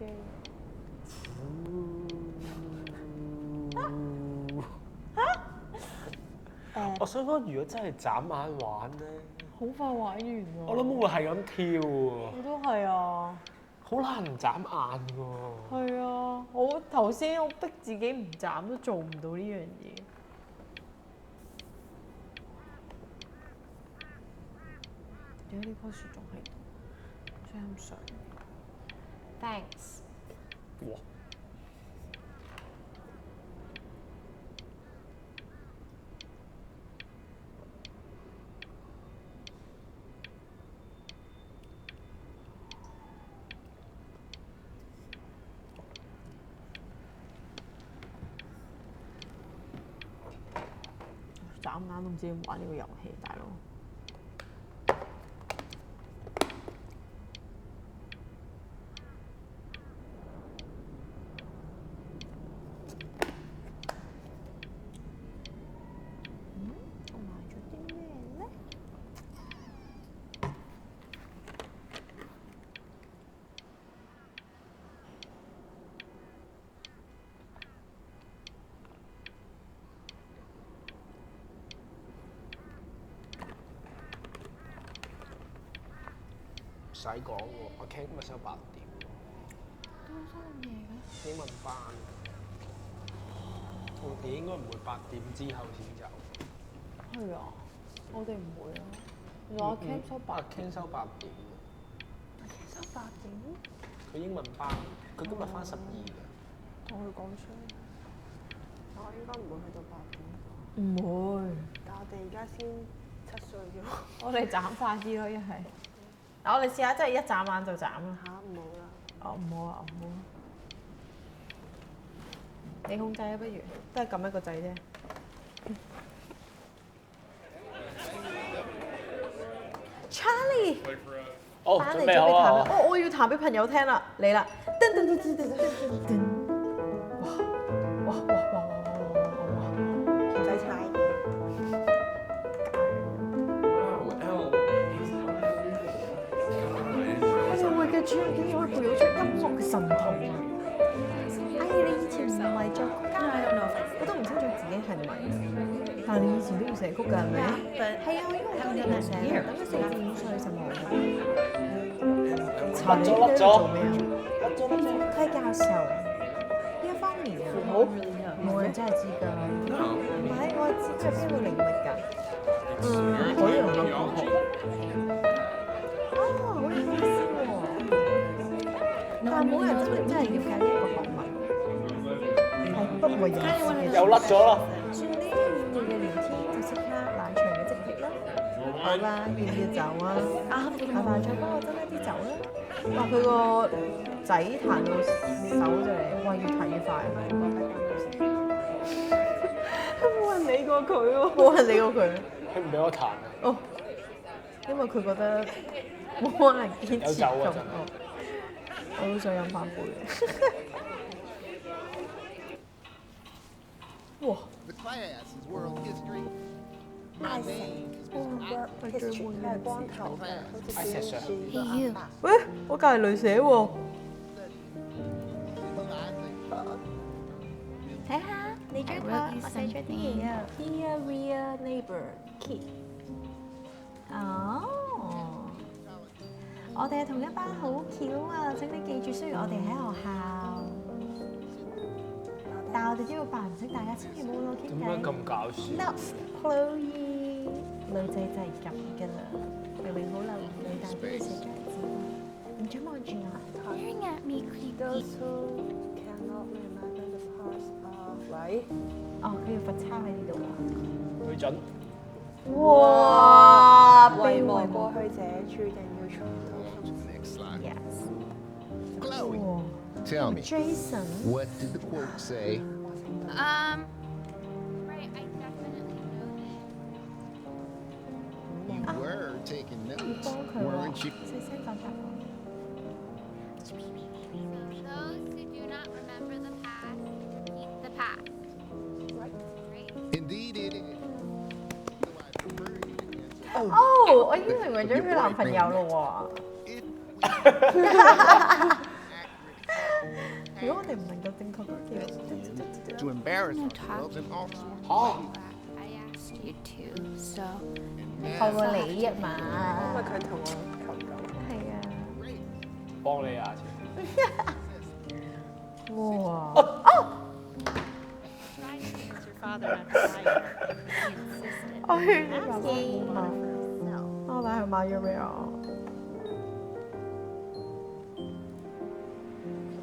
我想講，如果真係眨眼玩咧，
好快玩完喎。
我諗會係咁跳喎。
我都係啊。
好難唔眨眼喎。
係啊，我頭先我逼自己唔眨都做唔到呢樣嘢。點解呢棵樹仲喺度？真係咁想。Thanks。
哇！
眨眼都唔知點玩呢個遊戲，大佬。我買咗啲咩咧？
唔使講喎，我 King 今日收8點。
都收咁夜嘅？
英文班。我哋應該唔會8點之後先走。
係啊，我哋唔會啊。原來我 King 收8
King 收8點。
收8點？
佢英文班，佢今日翻12嘅。
同佢講出。我應該唔會去到8點。
唔會。
但我哋而家先7歲啫喎。
我哋斬快啲咯，一係。嗱，我哋試下真係一眨眼就斬啦。
嚇唔好啦。
哦，唔好啊，唔好。你控制啊，不如都係撳一個掣啫。Charlie，
哦，
翻嚟
準備好啊！
哦，我要彈俾朋友聽啦，嚟啦！噔噔噔噔噔噔噔。哇哇哇哇哇哇哇哇！
唔使踩嘅。
嘅主要竟然可以培養出音樂嘅神童啊！哎，你以前唔係作曲家，我都唔清楚自己係咪。但係你以前都要寫曲㗎，係咪？係啊，因為當年係寫，等佢4至5歲就冇。查你喺度做咩啊？佢係教授呢一方面啊，冇人真係知㗎。唔係，我係知佢邊個領域㗎。海洋嘅科學。哦，好有意思喎！但係冇人真係了解呢一個學問，係不為人知嘅。
又甩咗啦！
算呢啲遠嘅聊天就即刻冷場嘅即決啦。好啦，要唔要走啊？阿爸再幫我斟一啲酒啦。哇！佢個仔彈到手就嚟，哇！越彈越快。冇人理過佢喎，冇人理過佢。
佢唔俾我彈啊！
哦，因為佢覺得冇人堅持
有酒啊！真係。
我都想飲翻杯。哇！
The class is world history.
係光頭嘅，好似小樹
Hey you.
喂，我隔離雷寫喎。
睇下你張台，我寫咗啲嘢啊。
Dear real neighbor kid。
哦，我哋係同一班好巧啊！請你記住，雖然我哋喺學校，但係我哋都要扮唔識大家，千祈唔好攞傾
點解
偈。
咁搞笑？
Not Chloe，女仔就係咁㗎啦，明明好留意你，但係都要寫張字。唔准望住我。
Staring at me creepy.
Those who cannot remember the past are right。
哦，佢要罰抄喺呢度啊！
佢準。
哇！
遺忘過去者，注定要重蹈覆轍。
Next slide.
Yes。
Chloe,
哇
tell me,
Jason。
what did the quote say?
Right, I definitely know
You were taking
要
notes,
幫佢喎，
weren't you?
細聲講答案。
Those who do not remember the past keep the past. Right?
Indeed it is. So I prefer you to answer.
哦，我已經成為咗佢男朋友咯喎。如果我哋唔能夠正確嘅
To embarrass
No
ourselves and also
嚇！
I asked you to, so
透過你啊嘛。
因為佢同我求救。
係啊。
幫你啊！
哇！
Tried to answer father after I he insisted.
我勸你爸爸
Asking
唔好買，
himself.
我帶佢買咗俾我。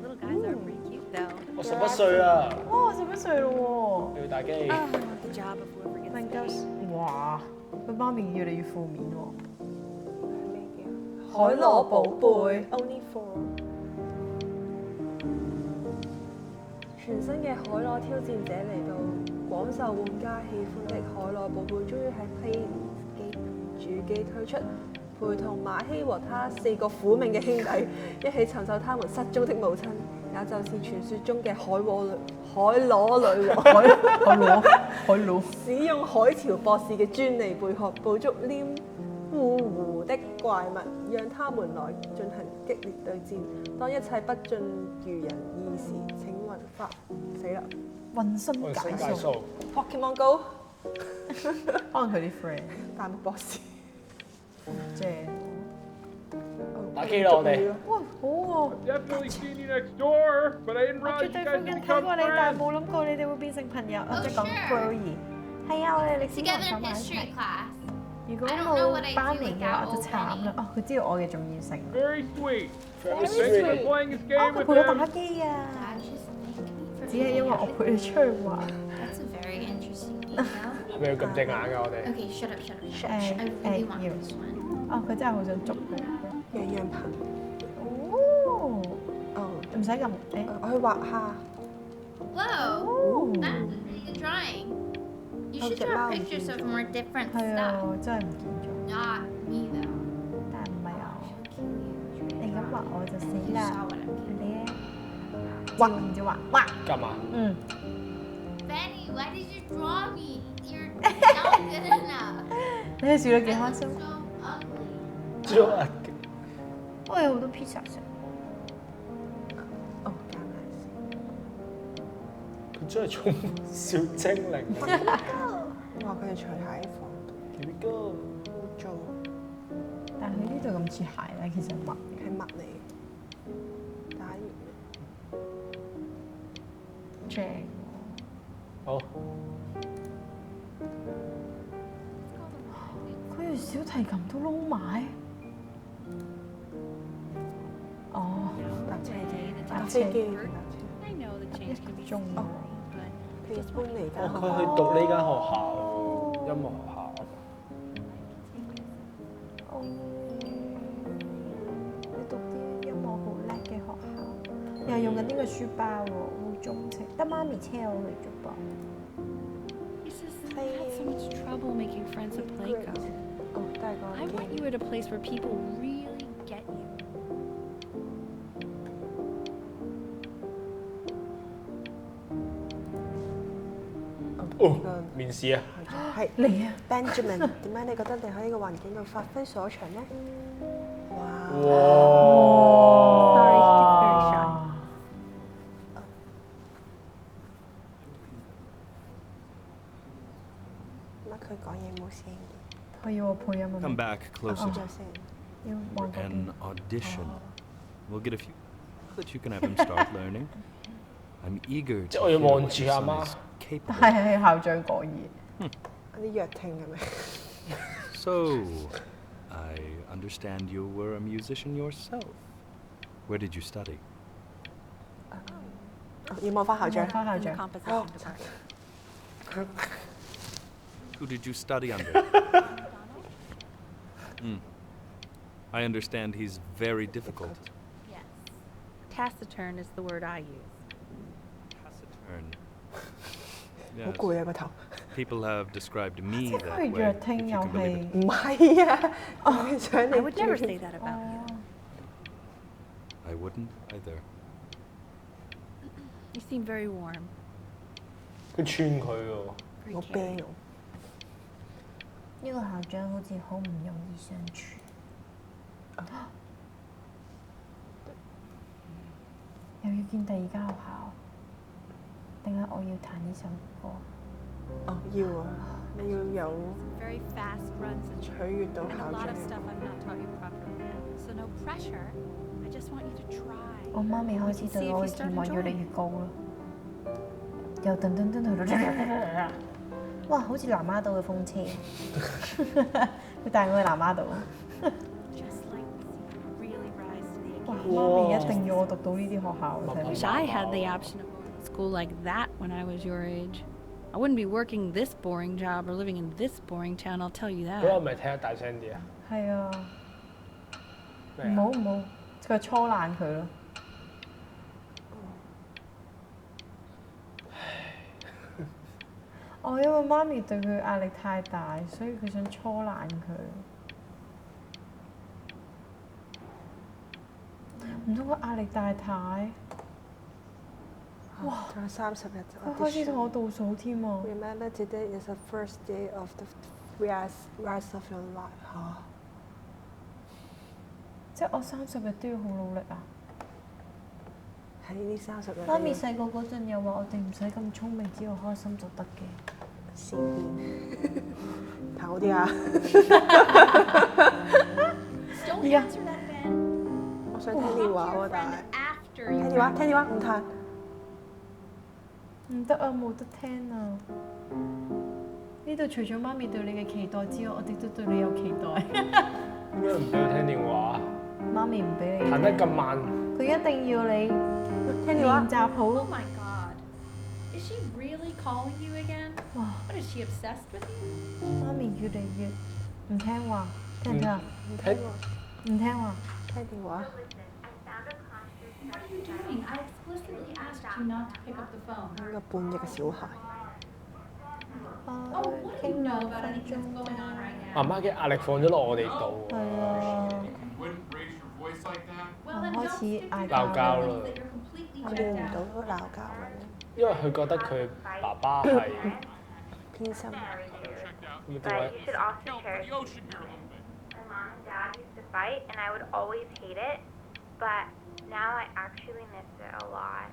The little guys are pretty cute though.
我11歲啦，
哇！11歲咯
要打機。
Oh, I want the job of whoever
喎，
gets
能
the
夠
name.
哇！佢媽咪越嚟越負面喎。
咩叫？
海螺寶貝
Only for。全新嘅海螺挑戰者嚟到，廣受玩家喜歡的海螺寶貝終於喺 Play 主機推出，陪同馬希和他4個苦命嘅兄弟一起尋找他們失蹤的母親，也就是傳說中嘅海螺女王。
海螺。
使用海潮博士嘅專利貝殼捕捉黏糊糊的怪物，讓他們來進行激烈對戰。當一切不盡如人意時，請雲發死啦
渾身
我
解數。
升界數，
！Pokemon Go，
可能佢啲 friend
大木博士，
正。
打機啦我哋。
哇！好喎。
Definitely seen you next door, but I didn't
我
realize
絕
you
對
guys
附近
would
睇
become
過你，但係
friends.
冇諗過你哋會變成朋友。我即係講
sure.
Chloe。係啊，我哋歷史學
together
坐
in
埋一
history
齊。
class.
如果
I don't know
冇
what I
班
do
年嘅
without
話就
old
慘啦。哦，佢知道我嘅重要性。
Very sweet.
Very
Thanks for
sweet.
playing this
哦，
game
佢
with
陪我打
him.
機啊！
Dad just thanked me for
只係因為我陪你出去玩。
That's a very interesting game, though.
係咪要咁隻眼㗎？我哋
Okay, shut up, shut up, shut
誒
up. I really want
要
this one.
哦，佢真係好想捉佢。
樣樣憑。
哦，
哦，
唔使咁誒。
我去畫下。
Whoa,
Ooh.
that's a really good drawing. You should
Okay,
draw
now
pictures
you
of
do.
more different
係
stuff.
啊，真係唔見咗。
Not me though.
但係唔係我。
She'll kill you.
你咁畫我就死
You
啦
saw！what I'm doing.
你咧畫唔知畫畫。
幹嘛？
嗯。
Benny, why did you draw me? You're not good enough.
你係笑得幾
I
開
look
心。
so ugly.
做啊！
我有好多 pizza 食。
哦，加埋先。
佢真係充滿小精靈。
哇！佢哋除鞋喺房度。
Here we go。
污糟。
但係佢呢度咁似鞋咧，其實襪
係襪嚟嘅，打完。
正
好。
佢條小提琴都撈埋。哦，
搭車啫，
搭車
飛機搭
I know the change can be
中
scary,
車。佢搬嚟
哦，
㗎。
佢去讀呢間學校，音樂學校。
你讀啲音樂好叻嘅學校，又係用緊呢個書包喎，好鍾情。得媽咪車我去啫噃。
It's just I had so much trouble making friends at Playco.
哦，都係個
I want you at a place where people really get you.
哦，面試啊！
係
嚟啊
Benjamin，點解你覺得你喺呢個環境度發揮所長呢？哇！
哇
Sorry, it's very shy.
乜佢講嘢冇聲嘅？
佢要我配音啊
Come back closer.
冇聲。
要望嗰邊
An audition. We'll get a few so that you can have him start learning. I'm eager
即
to
係我要
hear
望
what
住
your
阿
son
媽
is。capable
係係校長講嘢。
有啲弱聽係咪？
So, I understand you were a musician yourself. Where did you study?
要望翻校長。
翻校長。
Composition department.
Who did you study under? I understand he's very difficult.
Yes. Taciturn is the word I use.
Taciturn.
好
Yes.
攰啊個頭。
People have described me
即係
that
佢
way.
弱
if
聽
you
又
can believe
係
it.。
唔係啊，我想
I
你
would never
注
say that about you.
I wouldn't either.
You seem very warm.
佢串佢喎。
Very
好
caring.
啤我。
呢個校長好似好唔容易相處。又要見第二間學校，定係我要彈呢首歌？
哦，要啊，你要有
Very fast runs and
取悦到
and a
校
lot
長
of。stuff I've not taught you properly yet. So no pressure. I just want you to try.
我媽咪開始對我嘅期望越嚟越高啦，由噔噔噔去到哇，好似南丫島嘅風車，佢帶我去南丫島。
Just like this, you really rise to the
哇，
occasion.
媽咪一定要我讀到呢啲學校嘅
I wish I had the option of going to school like that when I was your age. I wouldn't be working this boring job or living in this boring town, I'll tell you
嗰個
that.
咪聽得大聲啲啊！
係啊，
咩啊
唔好唔好，佢搓爛佢咯。哦，因為媽咪對佢壓力太大，所以佢想搓爛佢。唔通佢壓力大太？
哇！仲有30日就。
佢開始同我倒數添喎。
Remember today is the first day of the rest of your life 嚇。
即係我30日都要好努力啊！
喺呢30日。
媽咪細個嗰陣又話我哋唔使咁聰明，只要開心就得嘅。
善變。彈好啲啊！
Don't
Yeah.
answer that, Ben.
我想聽電話喎，但係
After
聽
you.
電話，聽電話唔彈。
唔得啊，冇得聽啊！呢度除咗媽咪對你嘅期待之外，我哋都對你有期待。
點解唔俾佢聽電話？
媽咪唔俾你
彈得咁慢，
佢一定要你
聽電話
練。習好。
Oh my god. Is she really calling you again?
哇！
What, is she obsessed with you?
媽咪越嚟越唔聽話，聽唔聽啊？
聽
唔聽話。
聽電話。
What are you doing? I explicitly asked you not to pick up the phone.
一個半日嘅小孩。
Oh, what do you know about anything that's going on right
媽
now?
媽嘅壓力放咗落我哋度
係
喎。
啊，
Wouldn't raise your voice like that.
Well, then
開
don't
始
stick to
嗌
that
鬧交啦
that you're completely
我
checked
見唔
out.
到都鬧交咁
因為佢覺得佢爸爸係
偏心。
Checked out.
咁點解
Help the ocean here a little bit.
fight, and I would always hate it, but now I actually miss it a lot.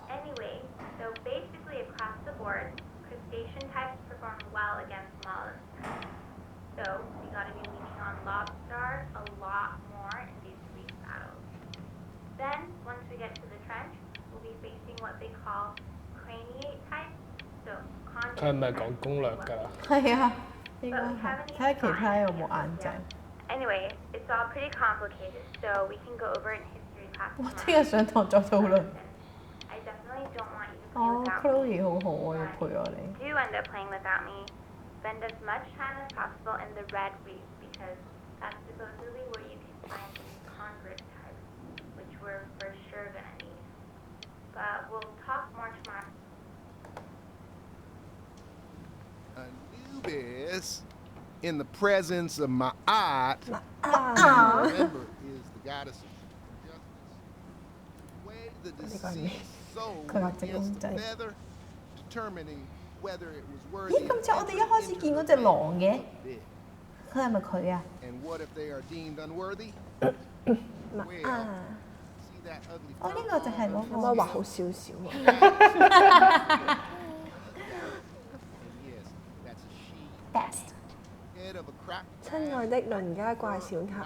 Anyway, so basically across the board, crustacean types perform well against mollusks. So we gotta be leaning on lobster a lot more in these reef battles. Then, once we get to the trench, we'll be facing what they call craniate types. So
佢係咪講攻略㗎啦？
係啊，應該係。睇下其他有冇眼仔。
Anyway, it's all pretty complicated, so we can go over it in history class
我
tomorrow.
聽日上堂再討論。
I definitely don't want you to play
哦
without
，Chloe
me.
好好啊，要陪我你。
Do end up playing without me. Spend as much time as possible in the red reef because that's supposedly where you can find these convert types, which we're for sure gonna need. But we'll talk more tomorrow.
Anubis, in the presence of Ma'at, remember, is the goddess of justice. Weigh the deceased soul against the feather, determining whether it was worthy.
咦，咁似我哋一開始見嗰隻狼嘅，佢係咪佢啊？
And what if they are deemed unworthy?
啊！
See that ugly
哦，呢個就係嗰
可唔可以畫好少少啊？
Yes, that's a she.
best。
Head of a crack.
親愛的鄰家怪小孩，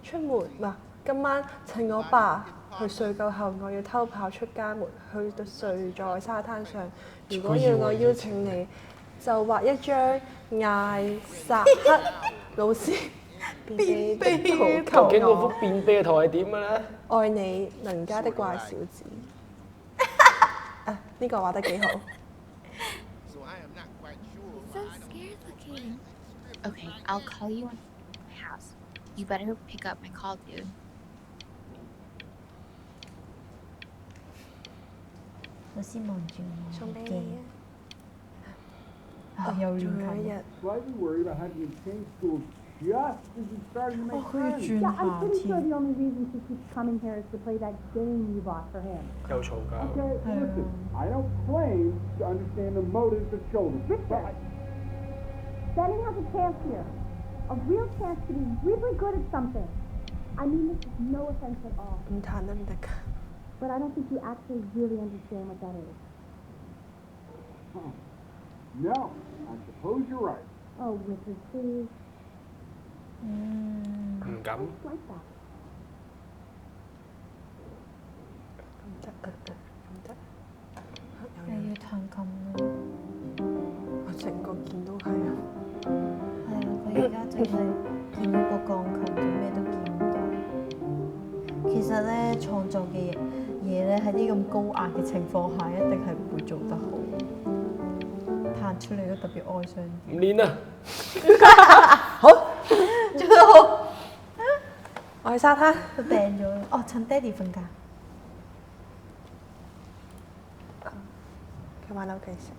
出門今晚趁我爸去睡夠後，我要偷跑出家門，去到睡在沙灘上。如果要我邀請你，就畫一張艾薩克老師便秘的圖
究竟嗰
求我。
幅便秘嘅圖係點嘅咧？
愛你鄰家的怪小子。啊，呢個畫得幾好。
So I am not quite sure.
So scared looking. Okay, I'll call you in my house. You better pick up my call, dude.
老師望住我，
送俾你
啊！又
仲
亂
有一日。
Slightly worried about having to change schools just as you started to
哦，
make
佢要
friends.
轉
Yeah, I'm
下
pretty sure
添。
the only reason she keeps coming here is to play that game you bought for him.
又嘈交。
Okay, listen, I don't claim to understand the motives that shoulder, but
Benny has a chance here. A real chance to be really good at something. I mean this is no offense at all.
唔彈得唔得㗎？
But I don't think you actually really understand what that is.
no, I suppose you're right.
Oh, Wizard, please.
唔敢。
It's like that.
唔得，唔得。
又要彈琴啦。
我成個見到係啊。
係啊，佢而家淨係見到個鋼琴，就咩都見唔到。其實咧，創作嘅嘢咧，喺啲咁高壓嘅情況下，一定係唔會做得好。彈出嚟都特別哀傷。
唔練啦。
好，做得好。
我去沙灘。
佢病咗啦。哦，趁爹哋瞓覺。
佢玩扭計時。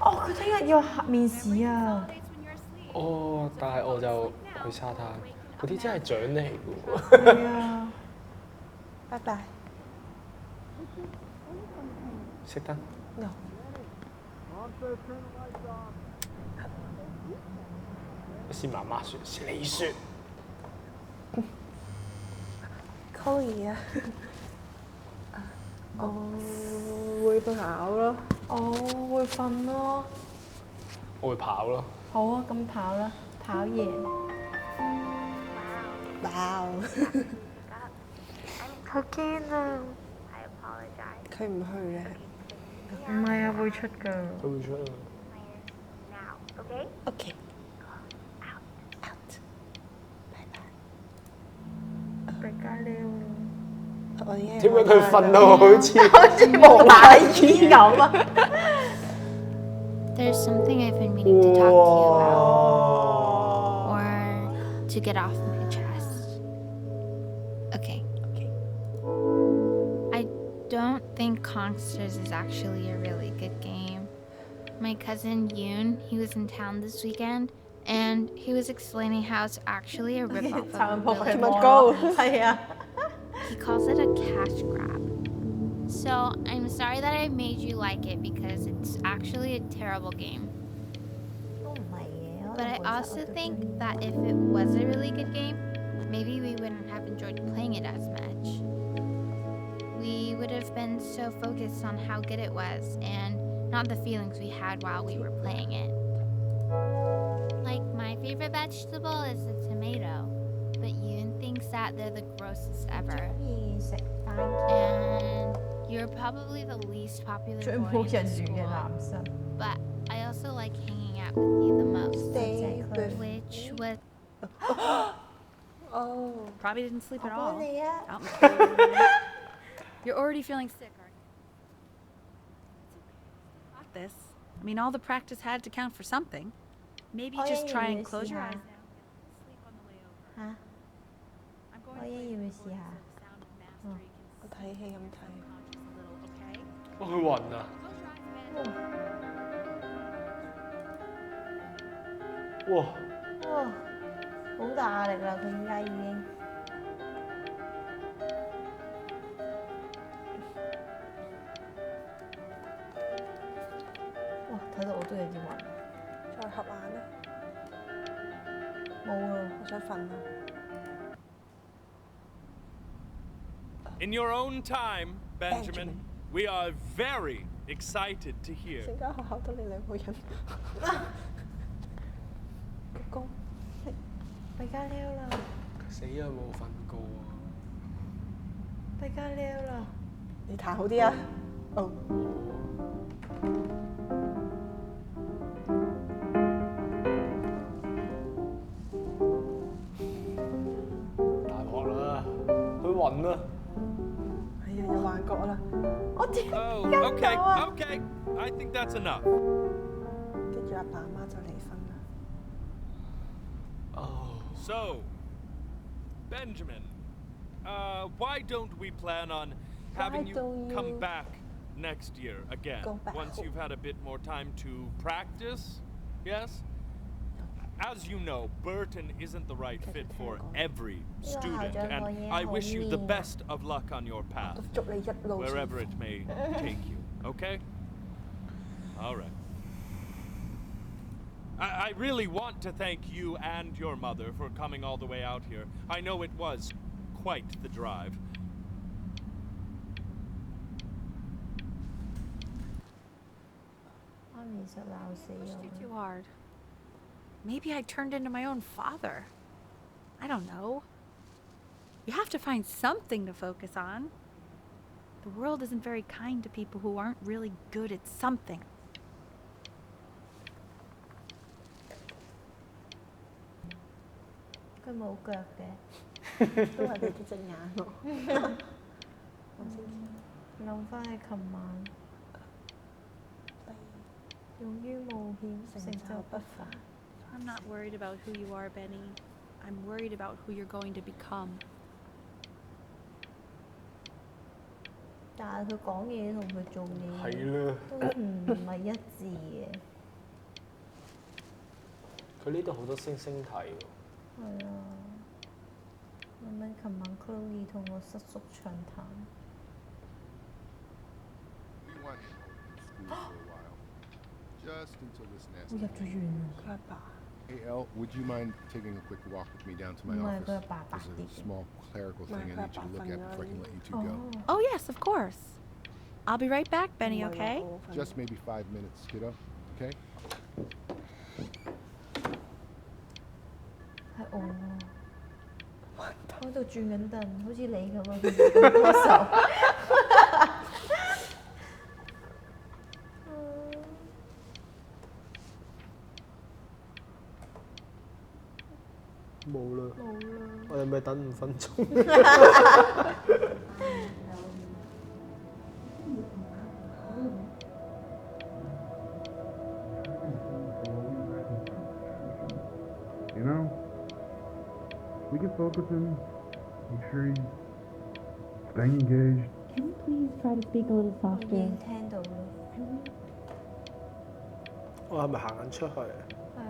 哦，佢聽日要面試啊！
哦，但係我就去沙灘，嗰啲真係獎嚟嘅喎。
係啊。
拜拜。
熄燈。
No。
是媽媽說，是你說。
Chloe 啊，我會跑咯。
我會瞓咯。
我會跑咯。
好啊，咁跑啦，跑贏。
哇！
佢驚啊！I apologize.
佢唔去嘅。
唔係啊，會出㗎。
佢會出啊。
Now, okay?
OK。
大家了。
我已經。
點解佢瞓到好似
無賴耳咁啊？
There's something I've been meaning to talk to you about. Or to get off my chest. Okay. I don't think Consters is actually a really good game. My cousin Yoon, he was in town this weekend, and he was explaining how it's actually a ripoff of a really
Go.
係啊。
He calls it a cash grab. So I'm sorry that I made you like it because it's actually a terrible game.
都唔係嘅，
But I also think that if it was a really good game, maybe we wouldn't have enjoyed playing it as much. We would have been so focused on how good it was and not the feelings we had while we were playing it. Like, my favorite vegetable is the tomato, but Yoon thinks that they're the grossest ever. And you're probably the least popular boy in the school. But I also like hanging out with you the most. Which was...
Oh.
Probably didn't sleep at all. You're already feeling sick, aren't you? Got this. I mean, all the practice had to count for something. Maybe just try and close your eyes now. Sleep on the way over. I'm going to play the sound of mastery can
睇戲咁睇。
conscious a little, okay?
佢暈啊！ 哇！
哇！好大壓力啦，佢而家已經。哇！睇到我都有啲暈。
再合眼咧？
冇啦，
我想瞓啦。
In your own time, Benjamin, we are very excited to hear.
成間學校得你兩個人。鞠躬。
弊家撩啦！
死啊！冇瞓過
弊家撩啦！
你彈好啲啊！哦。
大鑊啦！佢暈啦！
有幻覺啦！我點
okay, okay. I think that's enough.
跟住阿爸阿媽就離婚啦。
Oh.
So, Benjamin, why don't we plan on having you come back next year again? Once you've had a bit more time to practice, yes? As you know, Burton isn't the right fit for every student, and I wish you the best of luck on your path, wherever it may take you, okay? All right. I really want to thank you and your mother for coming all the way out here. I know it was quite the drive.
Pushed you too hard. Maybe I turned into my own father. I don't know. You have to find something to focus on. The world isn't very kind to people who aren't really good at something.
佢冇腳嘅，
都係你啲隻眼喎。
諗翻起琴晚，勇於冒險，成就不凡。
I'm not worried about who you are, Benny. I'm worried about who you're going to become.
但係佢講嘢同佢做嘢都唔係一致嘅。
佢呢度好多星星睇喎。
係啊，諗起琴晚 Chloe 同我瑟縮長談。
Just until this
我入
nasty.
咗院啊！佢阿爸。
Hey, Elle, would you mind taking a quick walk with me down to my office? There's a small clerical thing I need you to look at before I can let you two go.
Oh, yes, of course. I'll be right back, Benny, okay?
Just maybe 5 minutes, kiddo. Okay?
係我啊！我喺度轉緊凳，好似你咁啊！佢歌手。
冇啦，我哋咪等5分鐘。
You know, we can focus him, make sure he's staying engaged.
Can you please try to speak a little
我
softer?
已經聽到啦。
我係咪行緊出去？
係啊，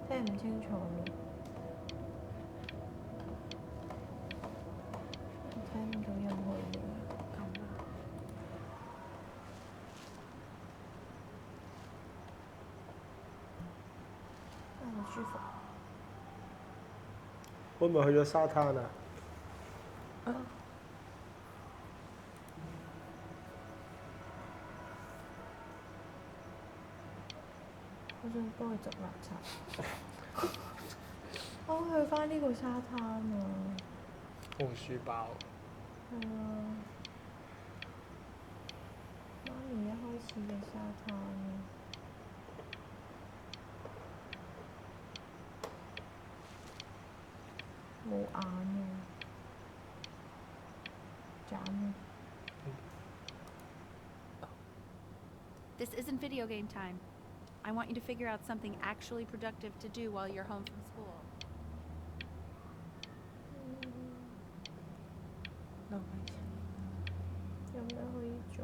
聽唔清楚咯。我睇唔到任何嘢。咁啊！
會唔會去咗沙灘啊？
我想幫佢執垃圾。我去翻呢個沙灘啊！
放書包。
係啊，媽咪一開始嘅沙灘啊！冇眼啊！斬啊！
This isn't video game time. I want you to figure out something actually productive to do while you're home from school.
有咩可以做？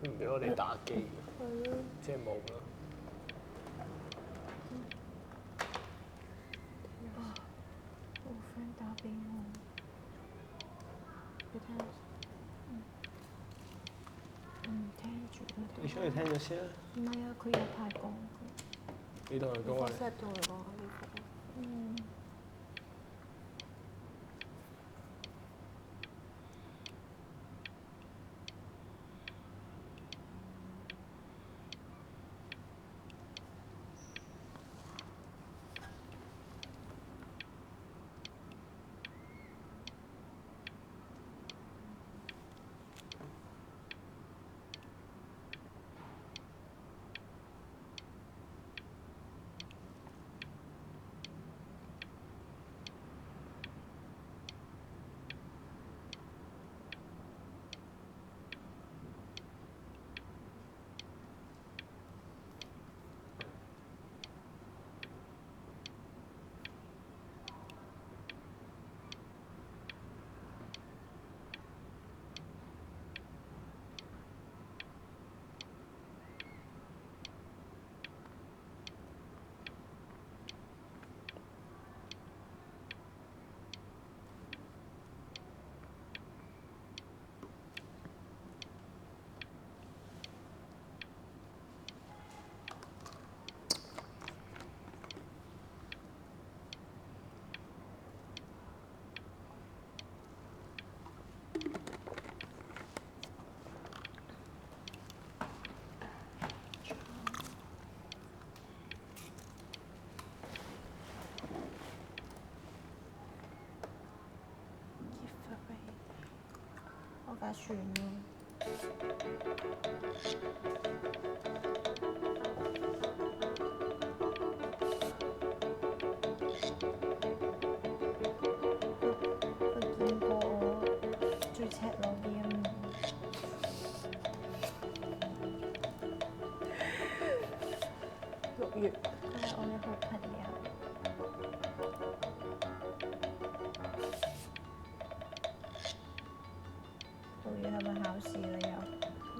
唔俾我哋打機嘅，
係咯，
即係冇啦。
我 friend 打俾我，你聽下先。聽住啦。
你出去聽咗先啊。
唔係啊，佢有排講。
你同佢講啊。
WhatsApp 同佢講呢個。
我架船咯。佢見過我最赤裸嘅一面。6月，佢係我嘅好朋友。6月係咪考試啦又？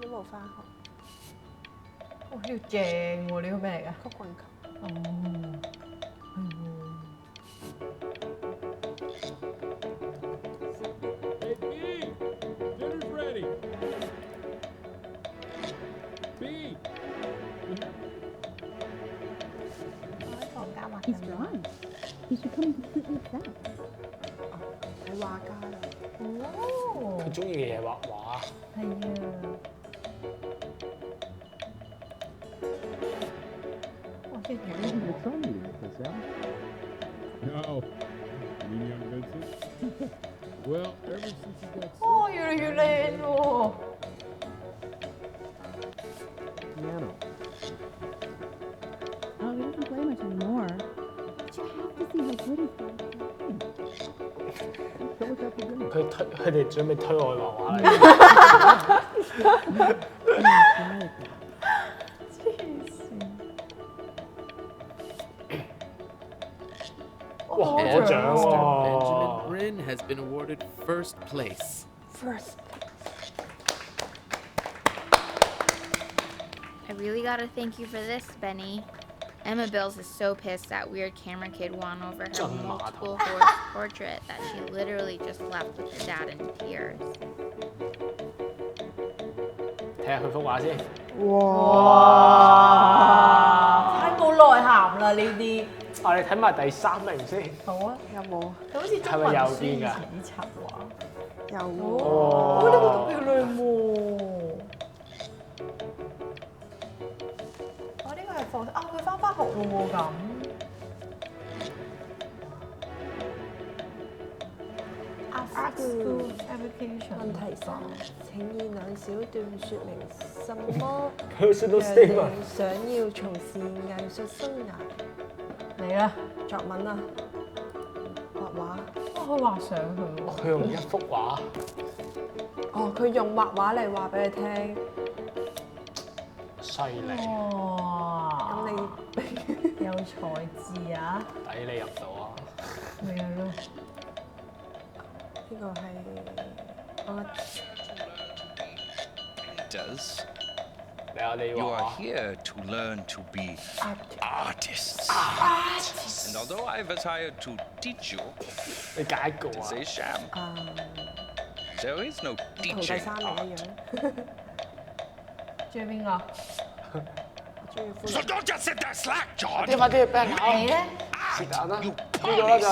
都冇返學。
哇！呢個正喎，呢個咩嚟㗎？
曲棍球。
哦，係喎。
Dinner's ready. B.
He's drawing. He should come and sit with that.
係畫家啦。
哦。
佢中意嘅嘢畫畫。
係啊。哇！即係
It's on you, Michelle. No. You mean young Vincent? Well, ever since he got sick.
哦，越嚟越靚喎。
Piano.
Oh, he doesn't play much anymore. But you have to see how good he's playing.
Show us after dinner.
佢哋準備推我去畫畫啦。哇！攞獎喎
Benjamin Bryn has been awarded first place.
First.
I really gotta thank you for this, Benny. Emma Bills is so pissed that weird camera kid won over her multiple horse portrait that she literally just left with her dad in tears.
睇下佢幅畫先。
哇！
啦呢啲。
我哋睇埋第3名先。
好啊，有冇？
佢好似中文書以前啲插畫。
有喎。
哦，呢個都漂亮喎。哦，呢個係放啊，佢返學咯喎咁。Art School Application
問題3，請以2小段説明什麼
Personal
讓
statement
你想要從事藝術生涯。
嚟啦，
作文啊，畫畫。
可以畫上去喎。
佢用一幅畫。
哦，佢用畫畫嚟話俾你聽。
犀利。
哇！
咁你
有才智啊！
抵你入到啊！
咪係咯。
呢個係我。
Does.
你話你
You
話
are here to learn to be artists. And although I was hired to teach you,
你揀一個
it is
啊
a sham. There is no
同第
teaching
3名
art.
一樣。
中意邊個？
中意歡
So don't just sit there slack, John.
快啲俾人考。
你咧？
是但啦，呢個啦就。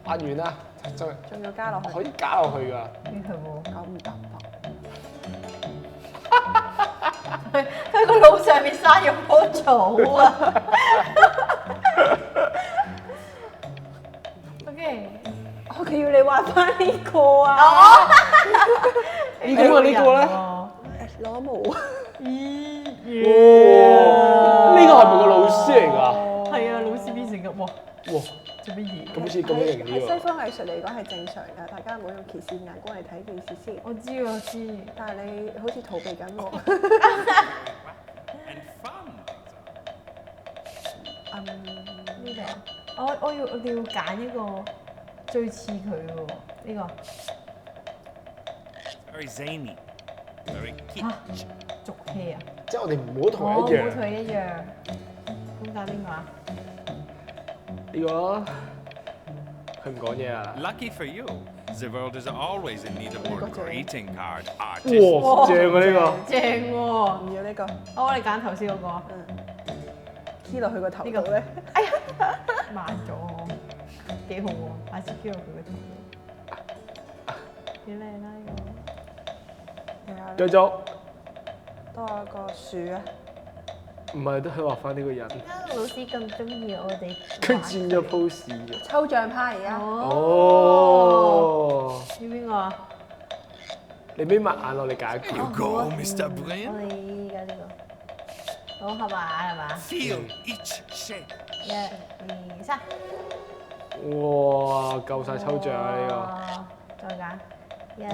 壓完啦，仲
要加落去。
可以加落去㗎。
呢係喎
，9唔搭
佢個腦上面生咗棵草啊！OK，
佢要你畫翻呢個啊！
呢個咧？
攞毛。
呢個係咪個老師嚟㗎？
係啊，老師變成咁喎。
哇！
做乜嘢？
咁好似咁樣型啲喎。
喺西方藝術嚟講係正常㗎，大家唔好用歧視眼光嚟睇件事先。
我知我知，
但係你好似逃避緊喎。
呢個我哋要揀一個最似佢嘅喎，呢個。
Very zany, very
嚇，俗氣啊！
即係我哋唔好同佢一樣。
唔好同佢一樣。咁揀邊個啊？
呢個咯，佢唔講嘢啊。
Lucky for you, the world is always in need of more greeting card
哇，
artists.
正啊呢個。
正喎！
唔要呢個。
好，我哋揀頭先嗰個。
key 落去個頭度咧。
哎呀，慢咗我，幾好喎！下次 key 落佢個頭度。幾靚啦呢
個。繼續。
多個樹啊！
唔係都係畫翻呢個人。
點解老師咁中意我哋？
佢轉咗 pose 嘅。
抽象派而家。
哦。
要邊個啊？
你眯埋眼咯，你揀一個。
You go, Mr.
我
Brilliant.
哋而家呢個。好合埋係嘛？
Feel each shape.
1、2、3。
哇，夠晒抽象啊呢
個。再揀。1、2、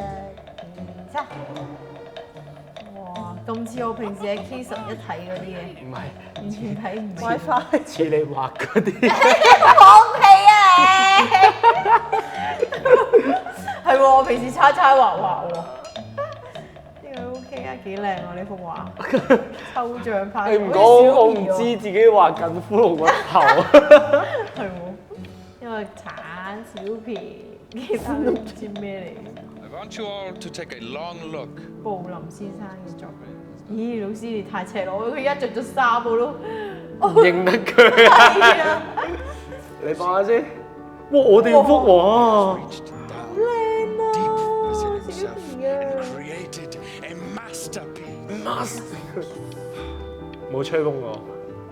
3。哇，咁似我平時喺 K11睇嗰啲嘅。
唔係，
完全睇唔明。
WiFi
似你畫嗰啲。
放屁啊你！係喎，我平時猜畫喎。呢個 OK 啊，幾靚啊呢幅畫。抽象派。
你唔講我唔知自己畫緊骷髏骨頭。
係喎，因為橙小皮，其他都唔知咩嚟。
I want you all to take a long look.
布林先生嘅作品。咦，老師你太赤裸，佢而家着咗衫我都
唔認得佢啊！你放下先。哇！我哋幅畫。冇吹風我，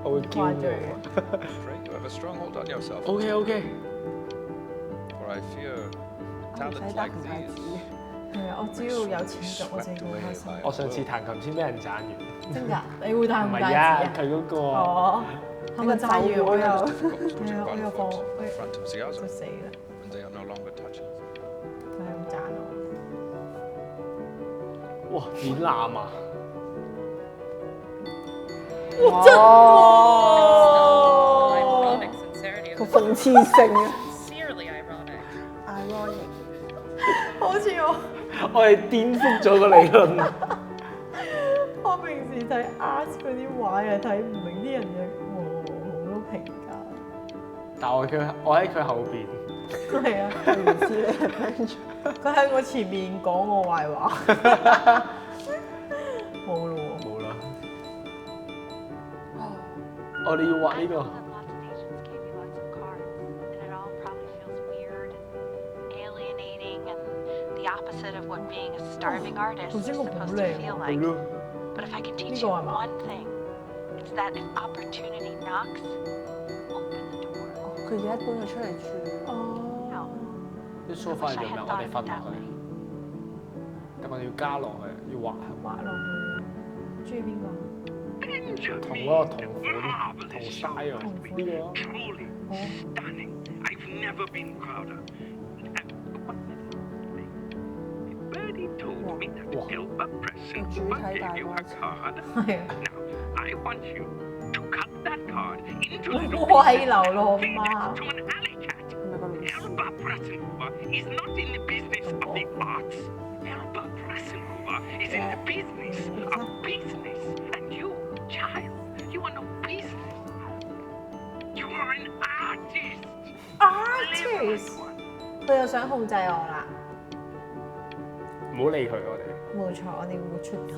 我會驕傲。
You have a strong hold on yourself.
OK。
For I fear talents like these.
係啊，我只要有錢做，我就好開心。
我上次彈琴先俾人讚完。
真㗎？你會彈唔彈
唔係啊，佢嗰個。
哦，係咪讚完我又？係啊，我又放，就死啦！
And they are no longer touching.
佢係咁讚我。
哇！展覽啊！
哇！真喎！
個諷刺性啊
ironic
好似
我哋顛覆咗個理論。
我平時睇 art 嗰啲畫又睇唔明啲人嘅好多評價。
但我喺佢後邊。
係啊，佢唔知你佢喺我前面講我壞話。冇咯喎。
冇啦。哦，你要畫呢個。
Opposite of what being a starving artist is
頭先個
supposed
好
to
靚
feel
喎。
like. But if I can teach you one thing, it's that if opportunity knocks, open the door.
佢而家搬咗出嚟住。
哦。
啲梳化做咩？我哋瞓落去，但我哋要加落去，要畫
落去。中意邊個？
同嗰個同款同 style 呢個。
Stunning. I've never been prouder. Birdie told me that Elba Preston gave you a card. Now, I want you to cut that card into little pieces and feed it to an alley cat. Elba Preston is not in the business of the arts. Elba Preston is in the business of business. And you, child, you are no business. You are an artist.
Artist. 佢又想控制我啦。
唔好理佢，我哋。
冇錯，我哋會出自己。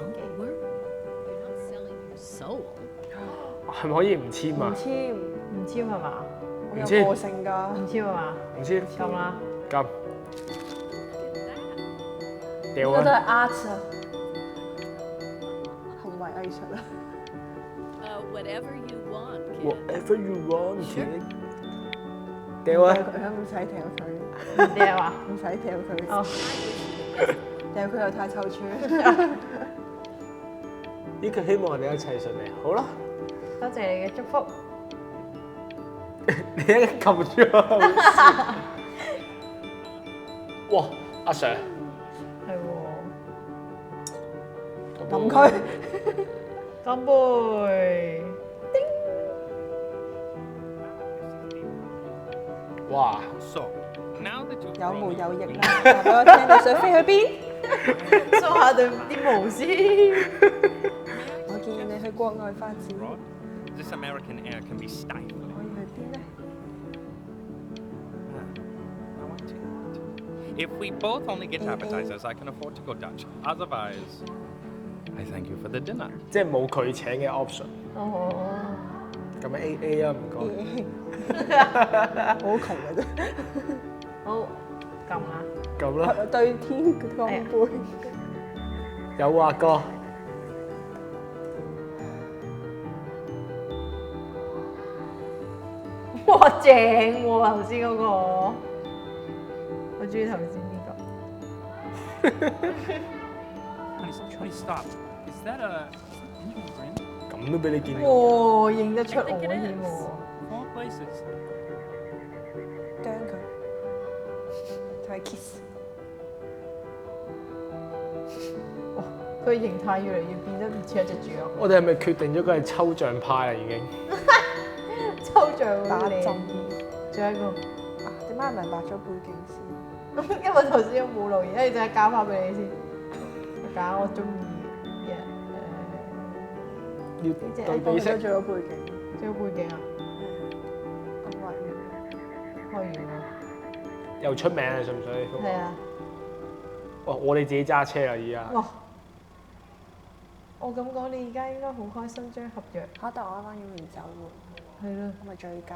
係咪可以唔簽啊？
唔簽係嘛？
好有個性㗎。
唔簽係嘛？
唔簽。
撳啦。
撳。掉啊！
呢個都係 art 啊，行為藝術啊。
Whatever you want.
Whatever you want. 掉啊！
佢唔使掉佢。
掉啊！
唔使掉佢。哦。掉佢又太臭串。
呢個希望我哋一齊順利。好啦。
多謝你嘅祝福。
你一撳咗。哇！阿 Sir。
係喎。
冧佢。
乾杯。
哇！
有毛有翼啦，話俾我聽你想飛去邊？
梳下對啲毛先。
我建議你去國外發展。
This American air can be stifling.
可以去邊呢？
If we both only get appetizers, I can afford to go Dutch. Otherwise, I thank you for the dinner.
即係冇佢請嘅 option。
哦。
咁 AA 啊，唔該。
好窮嘅啫。
好，撳啦。
撳啦。
對天乾杯。
有啊，哥。
哇，正喎！頭先嗰個，我中意頭先呢個。
Honey, stop. Is that a Indian friend?
咁都俾你見到。
哇，認得出我添喎。
Four places.
啄佢，同佢 kiss。
哇，佢形態越嚟越變得唔似一隻豬肉。
我哋係咪決定咗佢係抽象派啦？已經。
抽象
打針。
仲有一個。
啊，點解唔係畫咗背景先？
因為頭先冇錄，而家你陣間交翻俾你先。揀我中意嘅
要對比色。
仲有背景。
仲有背景啊？
咁畫完。
開完啦。
又出名啊！信唔信？
係啊。
哇！我哋自己揸車啦，而家。
哇！我咁講，你而家應該好開心將合約。
嚇！但我啱啱要完走喎。
係咯。
咁咪醉駕。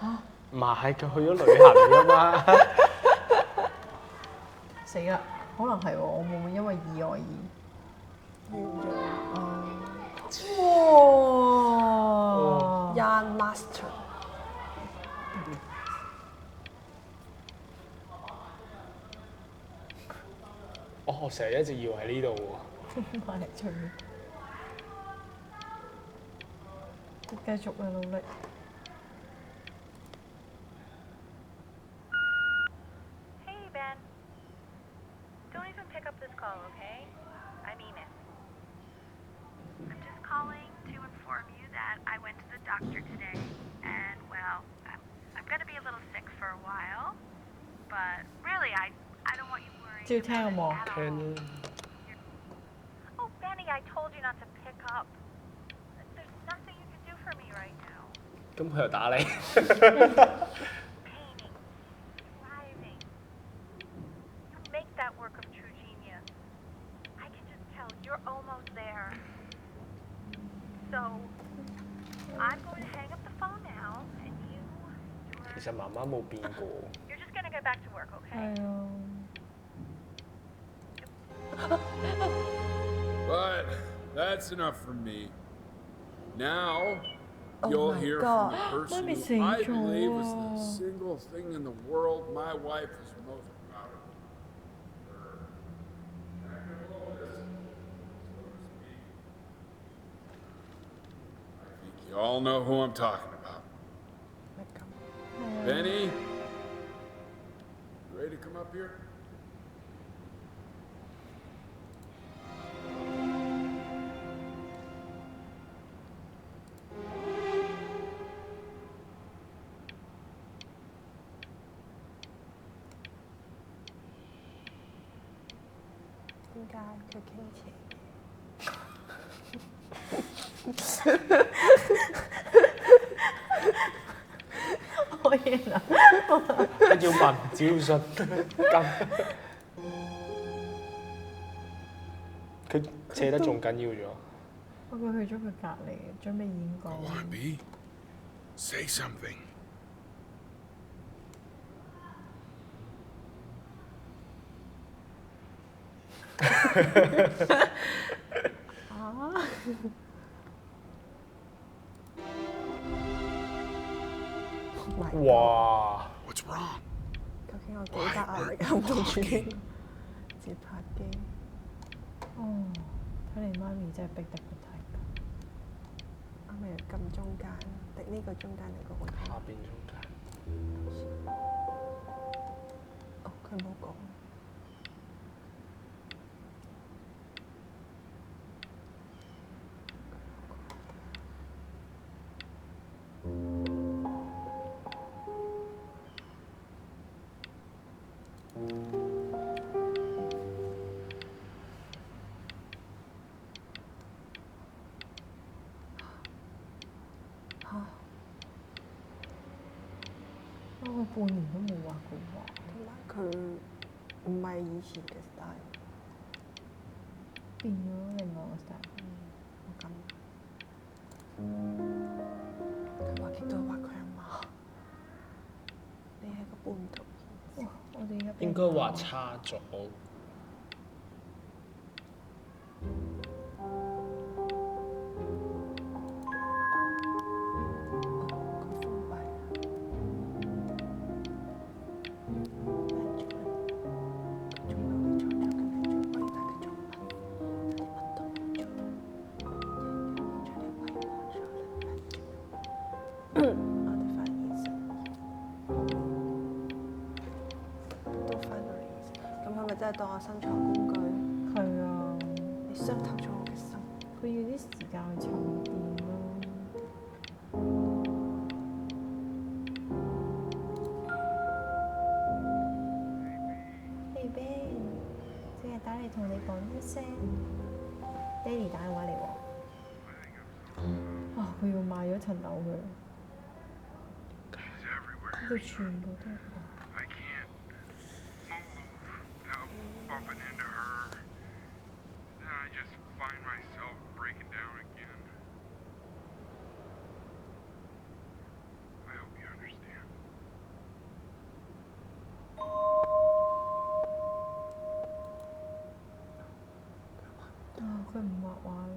嚇！
唔係，佢去咗旅行㗎嘛。
死啦！可能係喎，我會唔會因為意外而
完咗？
哇
！Yarn Master。
我成日一直以為喺呢度喎。
買嚟吹。繼續啊，努力。
Hey, Ben. Don't even pick up this call, okay? I mean it. I'm just calling to inform you that I went to the doctor today, and well, I'm gonna be a little sick for a while, but really, I don't want you worrying.
照聽好冇？
聽。
Oh, Benny, I told you not to pick up. There's nothing you can do for me right now.
咁佢又打你。
That work of true genius. I can just tell you're almost there. So, I'm going to hang up the phone now, and you're
其實媽媽冇變過。
you're just gonna go back to work, okay?
係啊。
But that's enough from me. Now
Oh
you'll
my
hear
God.
from the person
Let me
who
see,
I believe is
Joel.
the single thing in the world my wife is most proud of. I think you all know who I'm talking about. Benny, you ready to come up here?
點解佢傾斜？
可以啦。
跟住問招信咁，佢斜得仲緊要咗。
不過去咗佢隔離，準備演講。
Go on, B. Say something.
啊！
哇
What's wrong?
究竟有幾大壓力冚到住節拍機？
哦，睇嚟媽咪真係逼得佢睇㗎。
啱咪撳中間，定呢個中間定嗰個？
下邊中間。
哦，佢冇講。
我半年都冇畫過畫，
同埋佢唔係以前嘅 style，
變咗另外個 style。
我咁。佢畫極都係畫佢阿媽。你係個半導演。
哇！我哋而家
應該畫差咗。
真係當我生財工具。
係啊，
你傷透咗我嘅心。
佢要啲時間去沉澱咯。Hey Ben，淨係打嚟同你講一聲，爹哋打電話嚟喎。啊！佢要賣咗層樓佢。呢度全部都係。
Bumping into her. Then I just find myself breaking down again. I hope you understand.
啊！佢唔畫畫啦。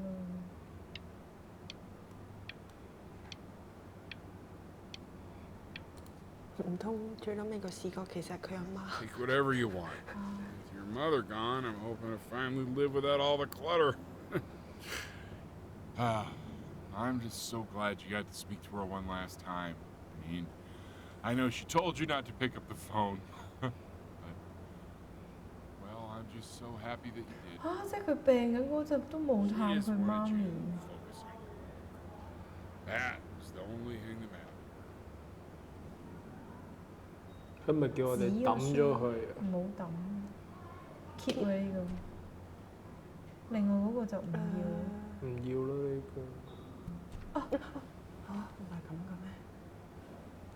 唔通最撚尾個視角其實係佢阿媽。
Take whatever you want. With your mother gone, I'm hoping to finally live without all the clutter. I'm just so glad you got to speak to her one last time. I mean, I know she told you not to pick up the phone. But, well, I'm just so happy that you did.
啊！即係佢病緊嗰陣都冇探佢媽咪。
That was the only thing that mattered.
佢咪叫我哋抌咗佢。
唔好抌 ，keep 佢呢個。另外嗰個就唔要。
唔要啦呢個。
嚇唔係咁嘅咩？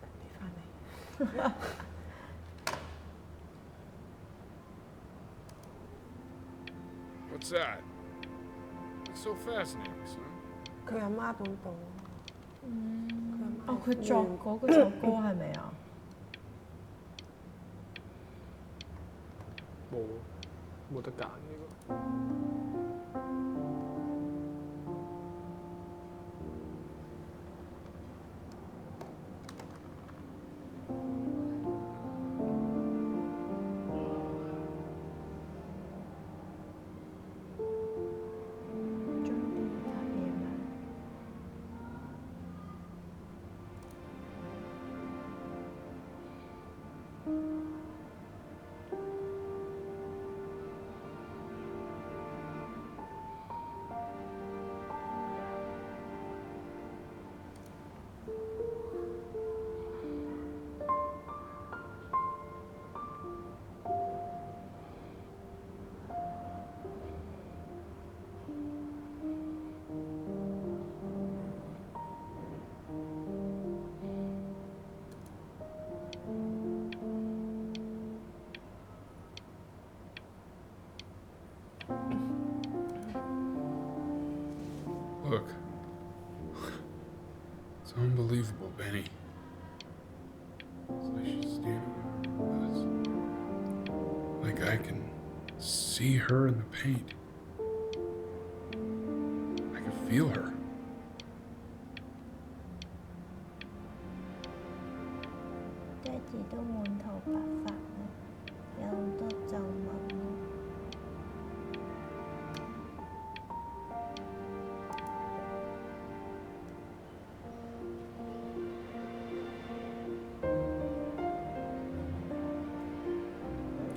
俾翻你。
What's that? It's so fascinating, son.
佢阿媽本簿。
哦，佢作嗰首歌係咪啊？
冇得揀呢個。
Look. It's unbelievable, Benny. It's like she's standing there. Like I can see her in the paint. I can feel her.
Daddy 都滿頭白髮啦，有好多皺紋。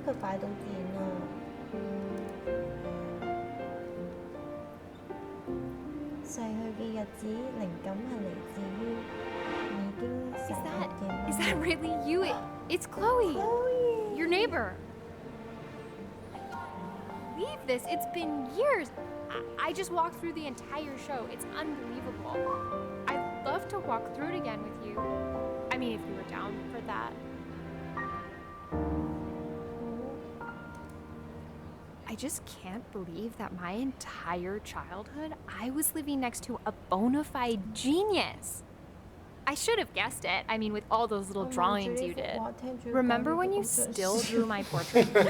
佢快到電啦！逝去嘅日子，靈感係嚟自於已經逝去嘅媽媽。
Is that really you? It's Chloe. Your neighbor. Leave this. It's been years. I just walked through the entire show. It's unbelievable. I'd love to walk through it again with you. I mean, if you were down for that. I just can't believe that my entire childhood, I was living next to a bona fide genius. I should have guessed it. I mean, with all those little drawings you did. Remember when you still drew my portrait? God,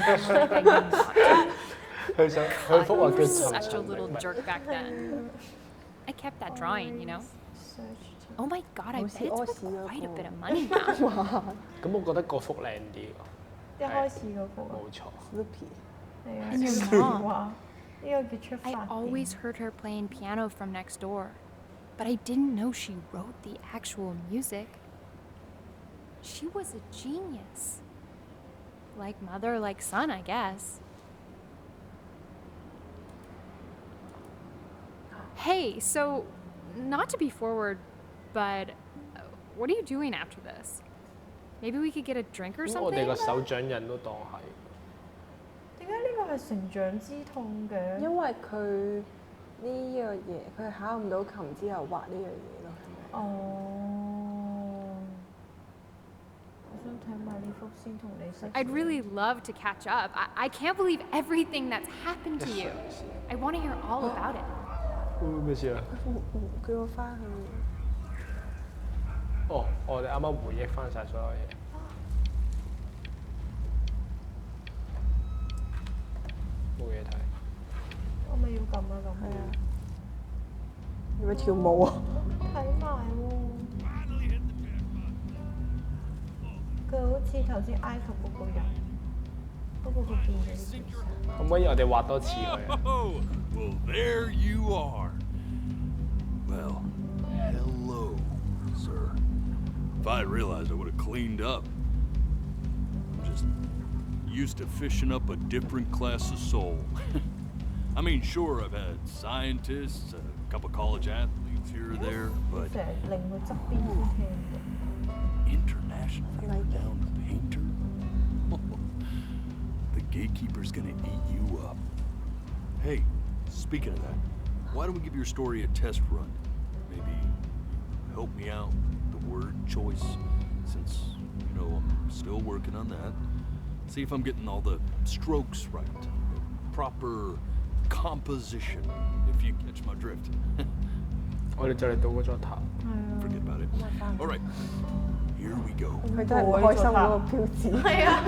you were such a little jerk back then. I kept that drawing, you know? Oh my God, I bet it's worth quite a bit of money now.
咁我覺得嗰幅靚啲喎。
一開始嗰幅
冇錯。
And your mom. I always heard her playing piano from next door, but I didn't know she wrote the actual music. She was a genius. Like mother, like son, I guess. Hey, so, not to be forward, but what are you doing after this? Maybe we could get a drink or something?
我哋個手掌印都當係。
點解呢個係成長之痛嘅？
因為佢呢樣嘢，佢考唔到琴之後畫呢樣嘢咯，係咪？
哦，我想睇埋呢幅先同你識。
I'd really love to catch up. I can't believe everything that's happened to you. I want to hear all about it.
咩事啊？
叫我翻去。
哦，我哋啱啱回憶翻晒所有嘢。冇嘢睇。
我咪要撳啊撳。係啊。
要唔要跳舞啊？
睇埋喎。佢好似頭先埃及嗰個人，不過佢變咗啲。
可唔可以我哋畫多次佢啊？
Well, there you are. Well, hello, sir. If I had realized, I would have cleaned up. I'm just used to fishing up a different class of soul. I mean, sure, I've had scientists, a couple college athletes here or there, but international renowned painter? The gatekeeper's gonna eat you up. Hey, speaking of that, why don't we give your story a test run? Maybe help me out with the word choice, since, you know, I'm still working on that. See if I'm getting all the strokes right, the proper composition, if you catch my drift.
我哋就嚟到嗰座塔。
Forget about it. All right, here we go.
佢都係唔開心嗰個標誌。係啊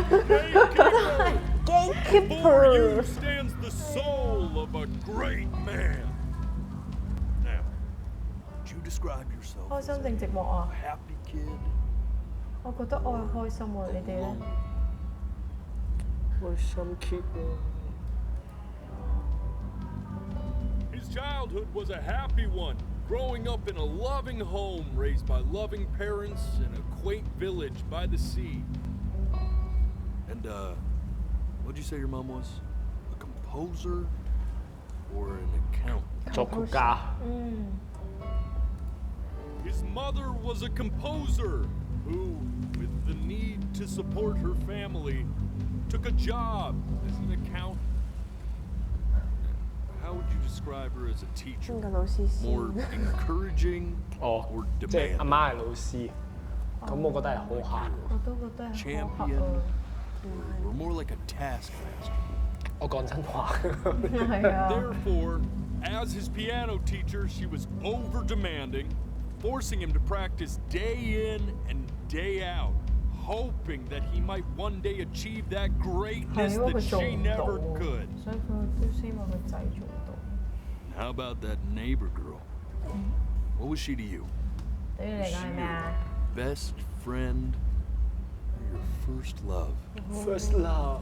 ，Before
you stands the soul of a great man. Now, would you describe yourself
開
as
心定寂寞啊
a happy kid?
我覺得我係開心喎，你哋咧？
開心 kid 喎。
His childhood was a happy one, growing up in a loving home raised by loving parents in a quaint village by the sea. And, what'd you say your mom was? A composer or an accountant?
作曲家。
His mother was a composer who, with the need to support her family, took a job as an accountant. How would you describe her as a teacher? More encouraging or
即係阿
demanding?
媽係老師，咁我覺得係好客。
我都覺得係好
Champion
黑啊。
or more like a taskmaster?
我講真話。
Therefore, as his piano teacher, she was over-demanding, forcing him to practice day in and day out, hoping that he might one day achieve that greatness that she never could.
所以佢都希望佢仔做到。
How about that neighbor girl? What was she to you?
對於你嚟講係咩啊
Best friend or your first love?
First love。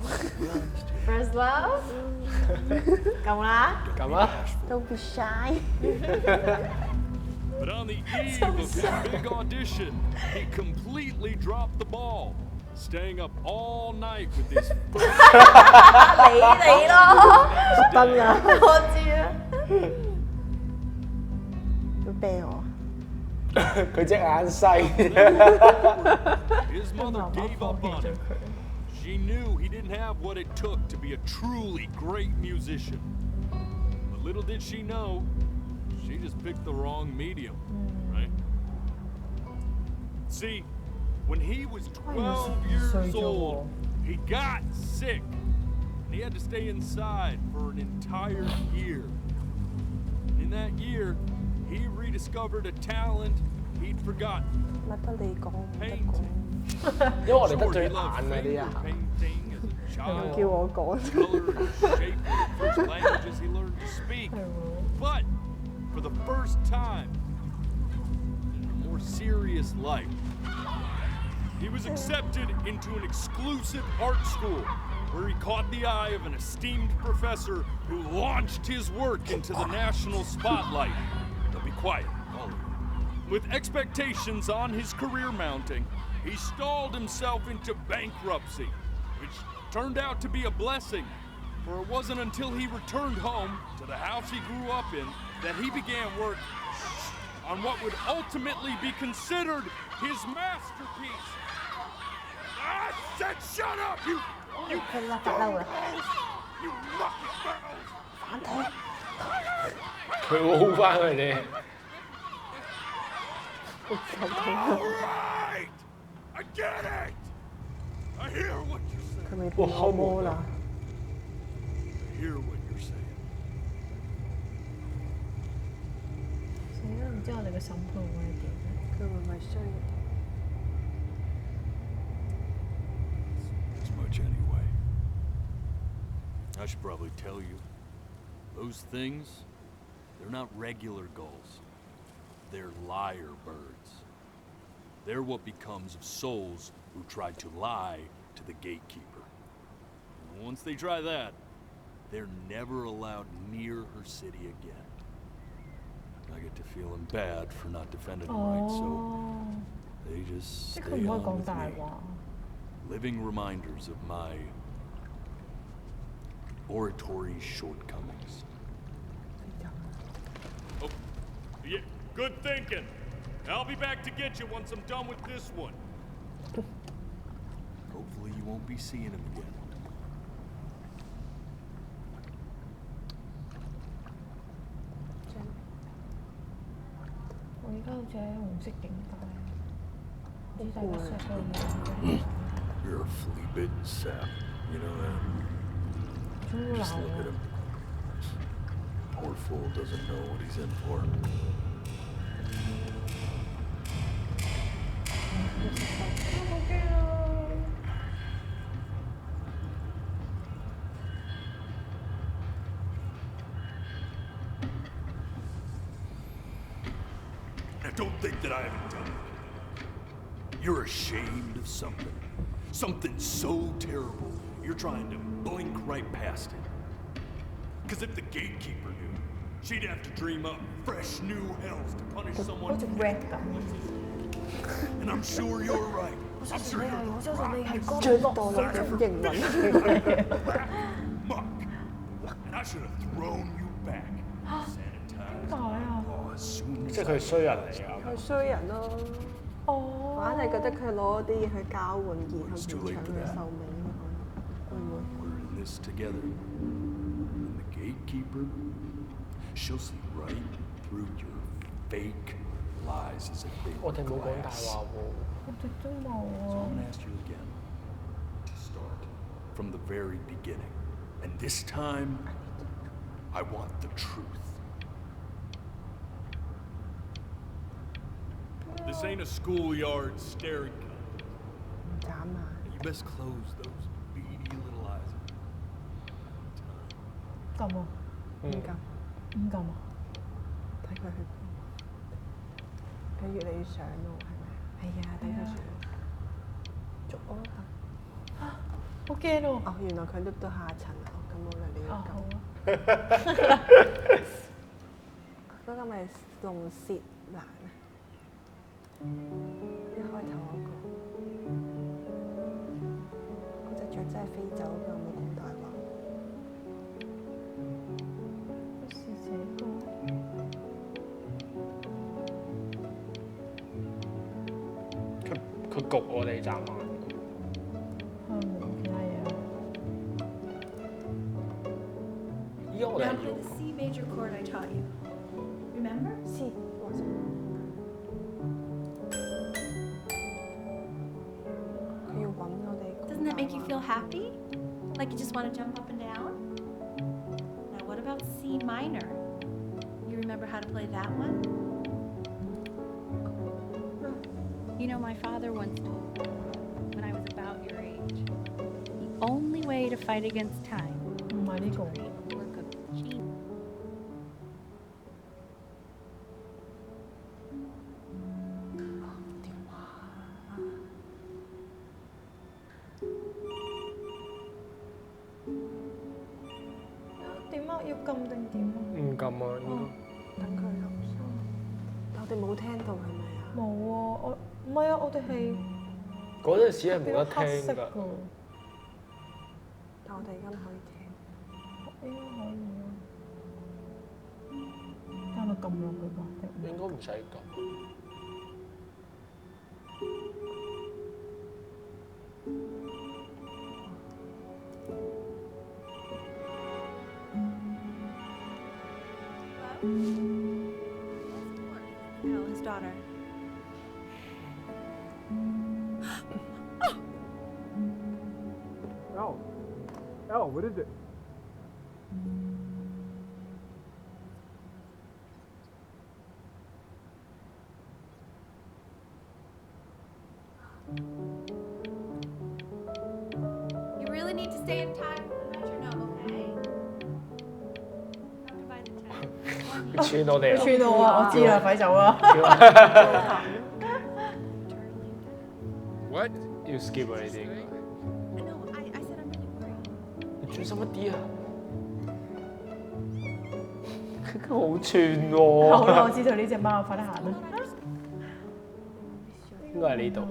First love 咁啦。
咁啊
Don't be shy。
But on the eve of his big audition, he completely dropped the ball, staying up all night with his
你咯，
真㗎，
我知啊。
要啤我。
佢隻眼細。
His mother gave up on him. She knew he didn't have what it took to be a truly great musician. But little did she know, she just picked the wrong medium, right? See, when he was 12 years old, he got sick. And he had to stay inside for an entire year. In that year, he rediscovered a talent he'd forgotten.
乜得你講唔得講？
因為我哋得罪眼啊呢一下。
Child,
叫我講。
color and shape were the first languages he learned to speak. But for the first time in a more serious life, he was accepted into an exclusive art school where he caught the eye of an esteemed professor who launched his work into the national spotlight. Now be quiet, all of you. With expectations on his career mounting, he stalled himself into bankruptcy, which turned out to be a blessing, for it wasn't until he returned home to the house he grew up in that he began work on what would ultimately be considered his masterpiece. I said shut up, you lucky barrels!
佢會好翻佢哋。
All right! I get it! I hear what you're saying.
佢未變惡魔啦。
I hear what you're saying.
死啦！唔知我哋嘅審判會係點咧？佢會唔係衰嘅？
As much anyway. I should probably tell you, those things, they're not regular gulls. They're liar birds. They're what becomes of souls who try to lie to the gatekeeper. And once they try that, they're never allowed near her city again. I get to feeling bad for not defending them right, so they just stay on with me. Living reminders of my oratory shortcomings. Oh, yeah, good thinking. I'll be back to get you once I'm done with this one. Hopefully you won't be seeing him again.
我而家好似喺紅色警戒，唔知大家識到冇？
You're a flea-bitten sap, you know that? Just look at him. Poor fool doesn't know what he's in for. Now, don't think that I haven't done it. You're ashamed of something. Something so terrible, you're trying to blink right past it. Because if the gatekeeper knew, she'd have to dream up fresh new hells to punish someone. And I'm sure you're right. I'm sure you're right.
最墮落嘅英文。
And I should have thrown you back.
點解啊？
即係佢係衰人嚟㗎。
佢衰人咯。哦。反正覺得佢攞啲嘢去交換，然後延長佢壽命咯。會唔會？
We're in this together. And the gatekeeper, she'll see right through your fake lies as if they were glass.
我哋冇講大話喎。
我哋都冇喎。
So I'm gonna ask you again to start from the very beginning. And this time, I want the truth. This ain't a schoolyard staring contest. You best close those beady little eyes.
撳啊！唔撳，唔撳啊！睇佢去邊？佢越嚟越上咯，係咪？係啊，睇佢上。捉我啦！好驚喎！哦，原來佢 lift 到下層啊！咁我嚟你要撳。嗰個咪龍舌蘭啊！一開頭嗰隻雀真係飛走㗎，冇講大話。不是這個。
佢焗我哋眨眼。
Now play the C major chord I taught you. Remember?
C.
Doesn't that make you feel happy? Like you just want to jump up and down? Now what about C minor? You remember how to play that one? You know, my father once told me, when I was about your age, the only way to fight against time is to create a work of genius.
點啊？要撳定點啊？
唔撳啊！
等佢諗先。我哋冇聽到係咪啊？冇喎，我唔係啊，我哋係
嗰陣時係冇得聽㗎。
但我哋而家可以聽。應該可以啊。係咪撳落去㗎？
應該唔使撳。
Al, his daughter.
Al, what is it?
You really need to stay in time for the metronome, okay? Have to find the time.
佢串我哋啊！
串我啊！我知啦，快走啦
！What？
要 skip 啊呢啲應該。
No, I said I'm really worried.
你專心一啲啊！佢好串喎。
好啦，我知道呢隻貓，快啲行啦。
應該係呢度。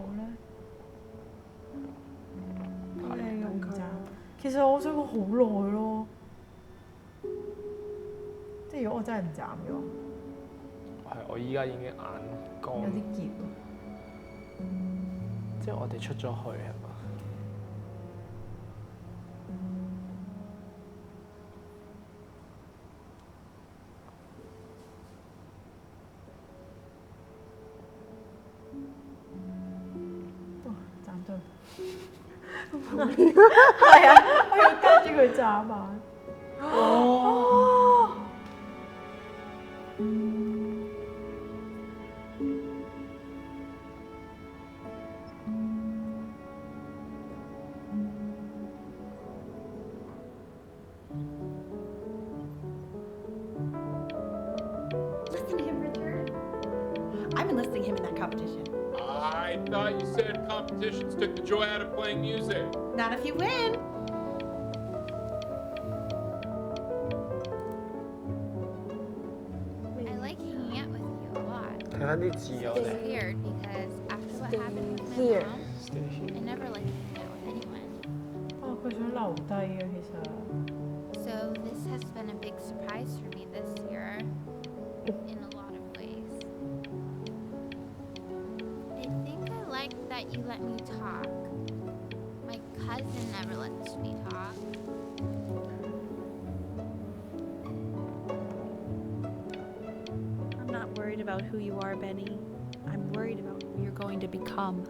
其實我想講好耐咯，即係如果我真係唔斬嘅話，
係我依家已經眼乾。
有啲澀。
即係我哋出咗去係嘛？
斬咗。係啊，我要跟住佢眨眼。哦。
I'm enlisting him in that competition.
I thought you said competitions took the joy out of playing music.
Not if you win.
I like hanging out with you a lot.
睇翻啲字我
It's
哋。
weird because after what happened with my mom, I never liked hanging out with anyone.
佢想留低啊，其實。
So this has been a big surprise for me this year, in a lot of ways. I think I like that you let me talk. My cousin never lets me talk.
I'm not worried about who you are, Benny. I'm worried about who you're going to become.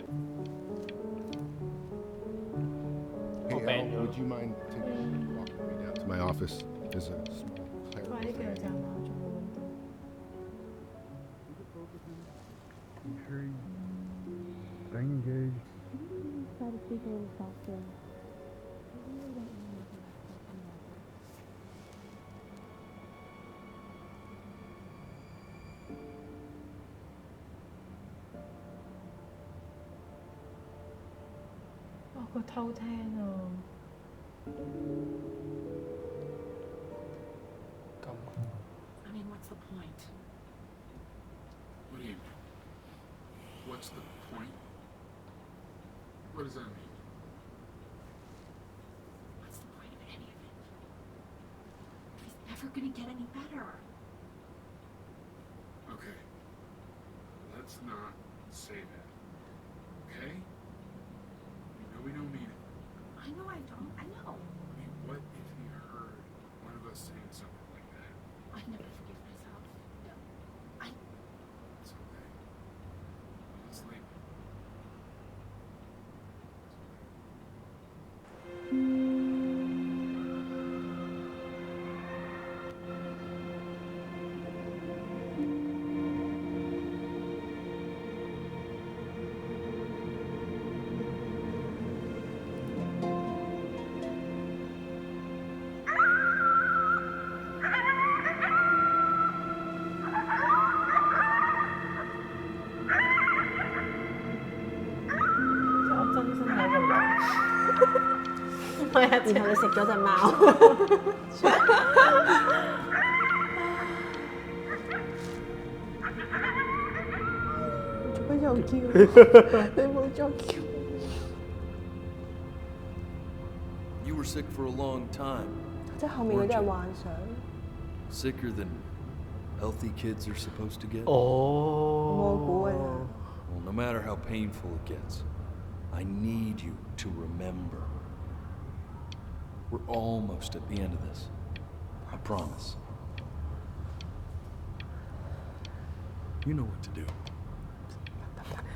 Hey, Al, would you mind taking me walking me down to my office? There's a small clarity.
Staying engaged.
Try to speak a little softer.
佢偷聽啊！
I mean, what's the point? What do you mean? What's the point? What does that mean? What's the point of any of it? He's never gonna get any better. Okay. Let's not say that. Okay? You know we don't mean it. I know I don't. I know. I mean, what if he heard one of us saying something like that? I never forgive myself. It's okay. Let's leave it.
然後你食咗隻貓。
做乜又叫？你冇再叫。
You were sick for a long time.
即係後面嗰啲係幻想。
Sicker than healthy kids are supposed to get.
我估嘅啫。
Well, no matter how painful it gets, I need you to remember. We're almost at the end of this. I promise. You know what to do.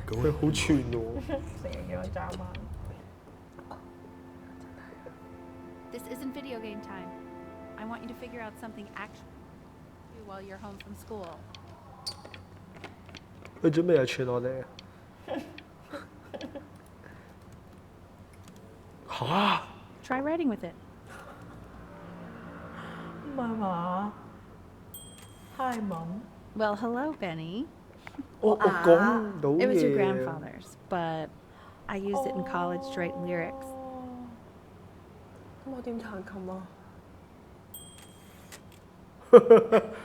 Go
佢好串喎。
成日叫我眨眼。
This isn't video game time. I want you to figure out something actually do while you're home from school.
佢準備又串我哋啊！
Try writing with it.
唔係嘛？泰文。
Well, hello, Benny.
我講到
It was your
嘢。
grandfather's, but I used it in college to write lyrics.
咁我點彈琴啊？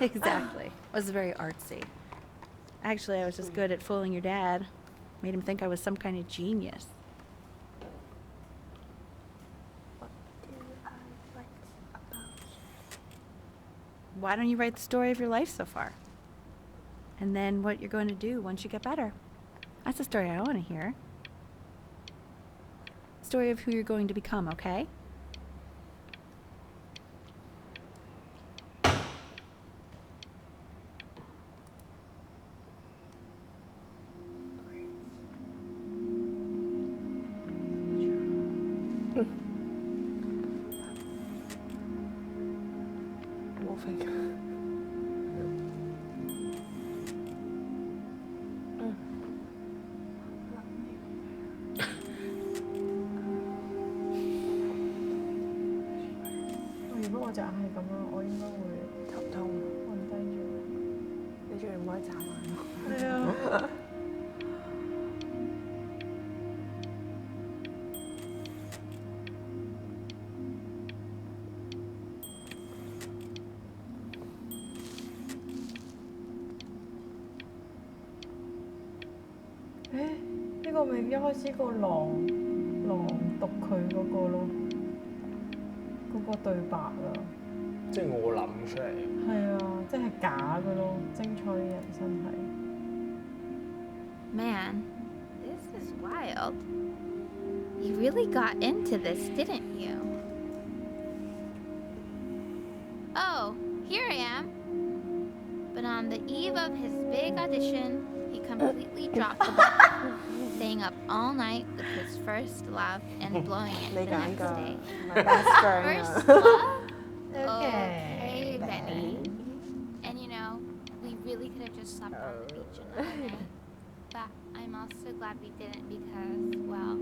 Exactly. It was very artsy. Actually, I was just good at fooling your dad. Made him think I was some kind of genius. Why don't you write the story of your life so far? And then what you're going to do once you get better. That's the story I want to hear. Story of who you're going to become, okay?
一眨眼咯。
係啊。呢個咪一開始個狼讀佢嗰個咯，嗰個對白啊。
即係我諗出嚟。
係啊，即係假嘅咯，精彩嘅人生係。
Man, this is wild. You really got into this, didn't you? Oh, here I am. But on the eve of his big audition, he completely dropped the ball, staying up all night with his first love and blowing it the next day. First love? Okay, Benny. And you know, we really could have just slept on the beach another day. But I'm also glad we didn't because, well,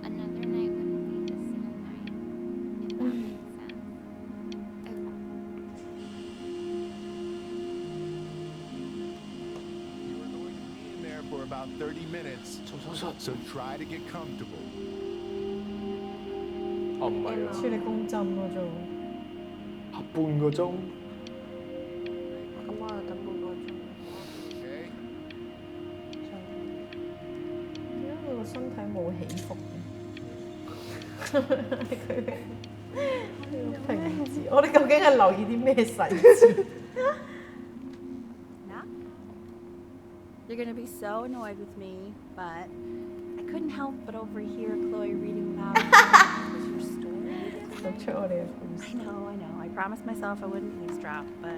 another night wouldn't be the same night, if that makes sense.
You are going to be in there for about 30 minutes, so try to get comfortable.
哦，唔係喎。
處理公針嗰種。
半個鐘。
咁我就等半個鐘。
點解佢個身體冇起伏嘅？佢平治，我哋究竟係留意啲咩細節？
You're gonna be so annoyed with me, but I couldn't help but overhear Chloe reading aloud your story. I know. I promised myself I wouldn't eavesdrop, but I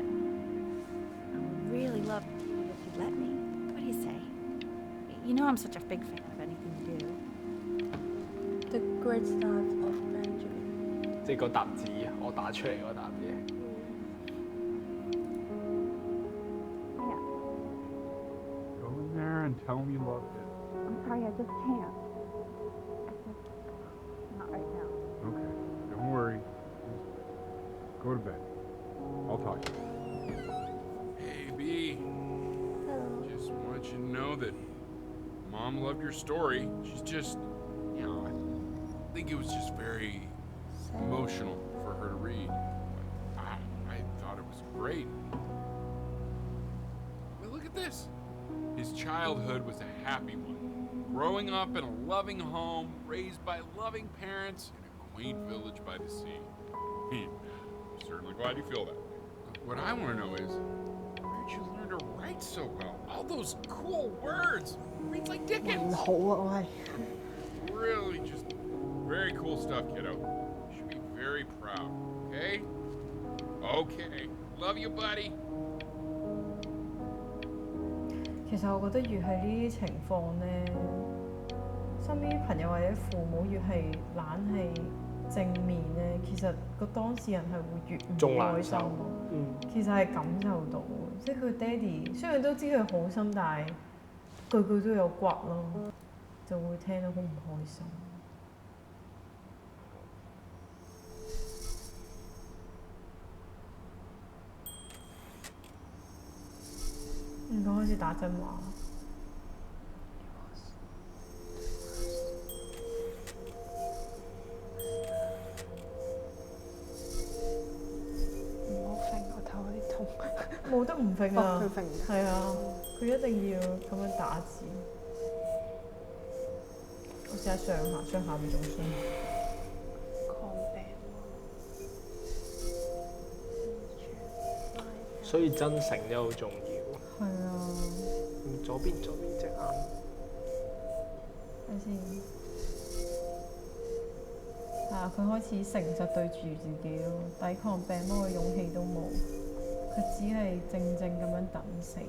really love it if you'd let me. What do you say? You know I'm such a big fan of anything you do.
The Great Life of Benjamin。
即係嗰沓字，我打出嚟嗰沓嘢。
Go in there and tell him you loved it.
I'm sorry, I just can't. Not right now.
Okay, don't worry. Just go to bed. I'll talk to you. Hey, B.
Hello.
Just want you to know that Mom loved your story. She's just, I think it was just very emotional for her to read. I thought it was great. But look at this. His childhood was a happy one. Growing up in a loving home, raised by loving parents in a quaint village by the sea. I'm certainly glad you feel that way. What I want to know is, where'd you learn to write so well? All those cool words. Reads like Dickens. Really just very cool stuff, kiddo. You should be very proud, okay? Okay. Love you, buddy.
其實我覺得越係呢啲情況咧，身邊朋友或者父母越係懶係正面咧，其實個當事人係會越唔開心。其實係感受到，即係佢爹哋雖然都知佢好心，但係句句都有骨咯，就會聽到好唔開心。佢開始打真話。
唔好揈個頭有啲痛。
冇得唔揈啊！
佢揈㗎。
係啊，佢一定要咁樣打字。我試下上下咪仲酸。
抗病
所以真誠都好重要。
係啊。
左邊隻眼。
睇先。佢開始誠實對住自己咯，抵抗病魔嘅勇氣都冇，佢只係靜靜咁樣等死。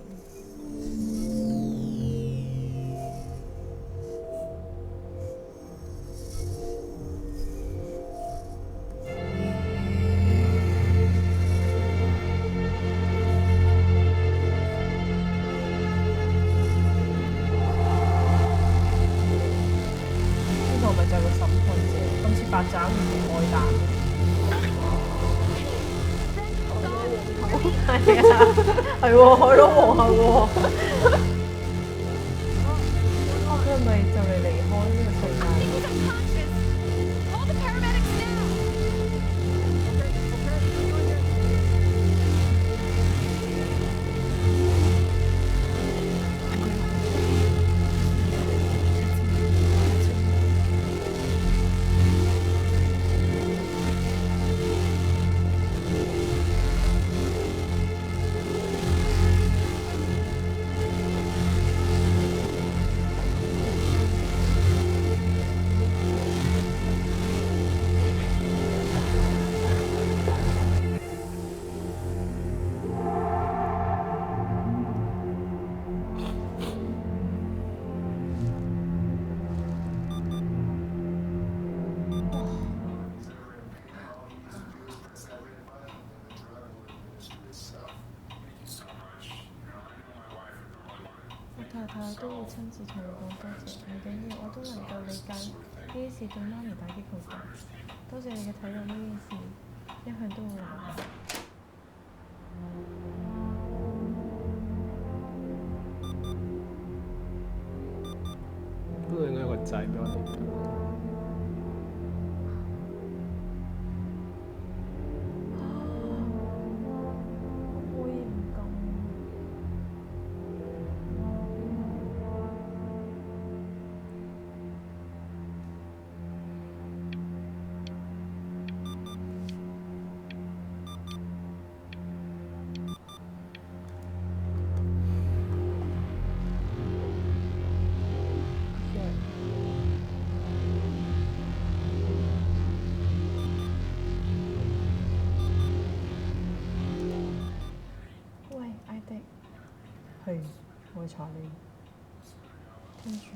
係喎，海螺皇后喎。佢係咪就嚟離開呢個世界？
Call the paramedics now!
太太都會親自同你講多謝，唔緊要，我都能夠理解呢啲事對媽咪打擊好大。多謝你嘅體諒，呢件事一向都會難。
不過應該有個掣俾我哋。係，我係查理。跟住，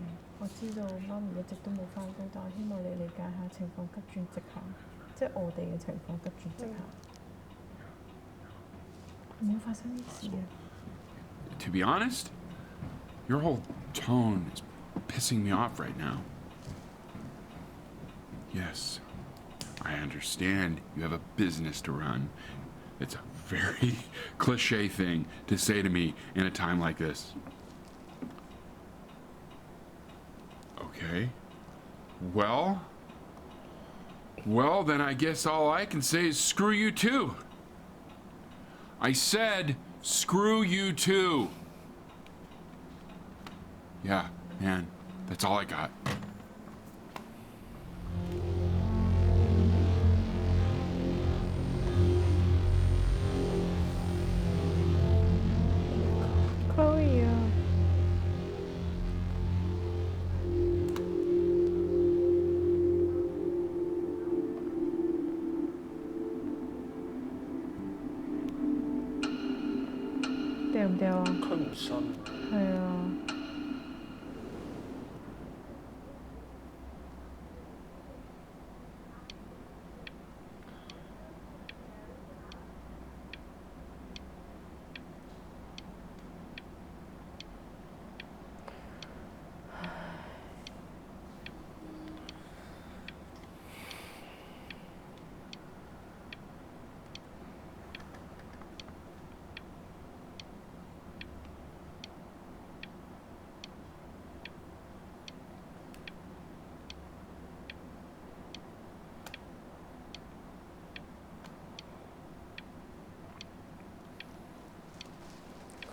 我知道媽咪一直都冇返工，但我希望你理解下情況急轉直下，即係我哋嘅情況急轉直下。唔好發生呢事啊！
To be honest, your whole tone is pissing me off right now. Yes, I understand you have a business to run. It's a very cliche thing to say to me in a time like this. Okay. Well, then I guess all I can say is screw you too. I said screw you too. Yeah, man, that's all I got.
Chloe 啊，掉唔掉啊？
佢唔信。
係啊。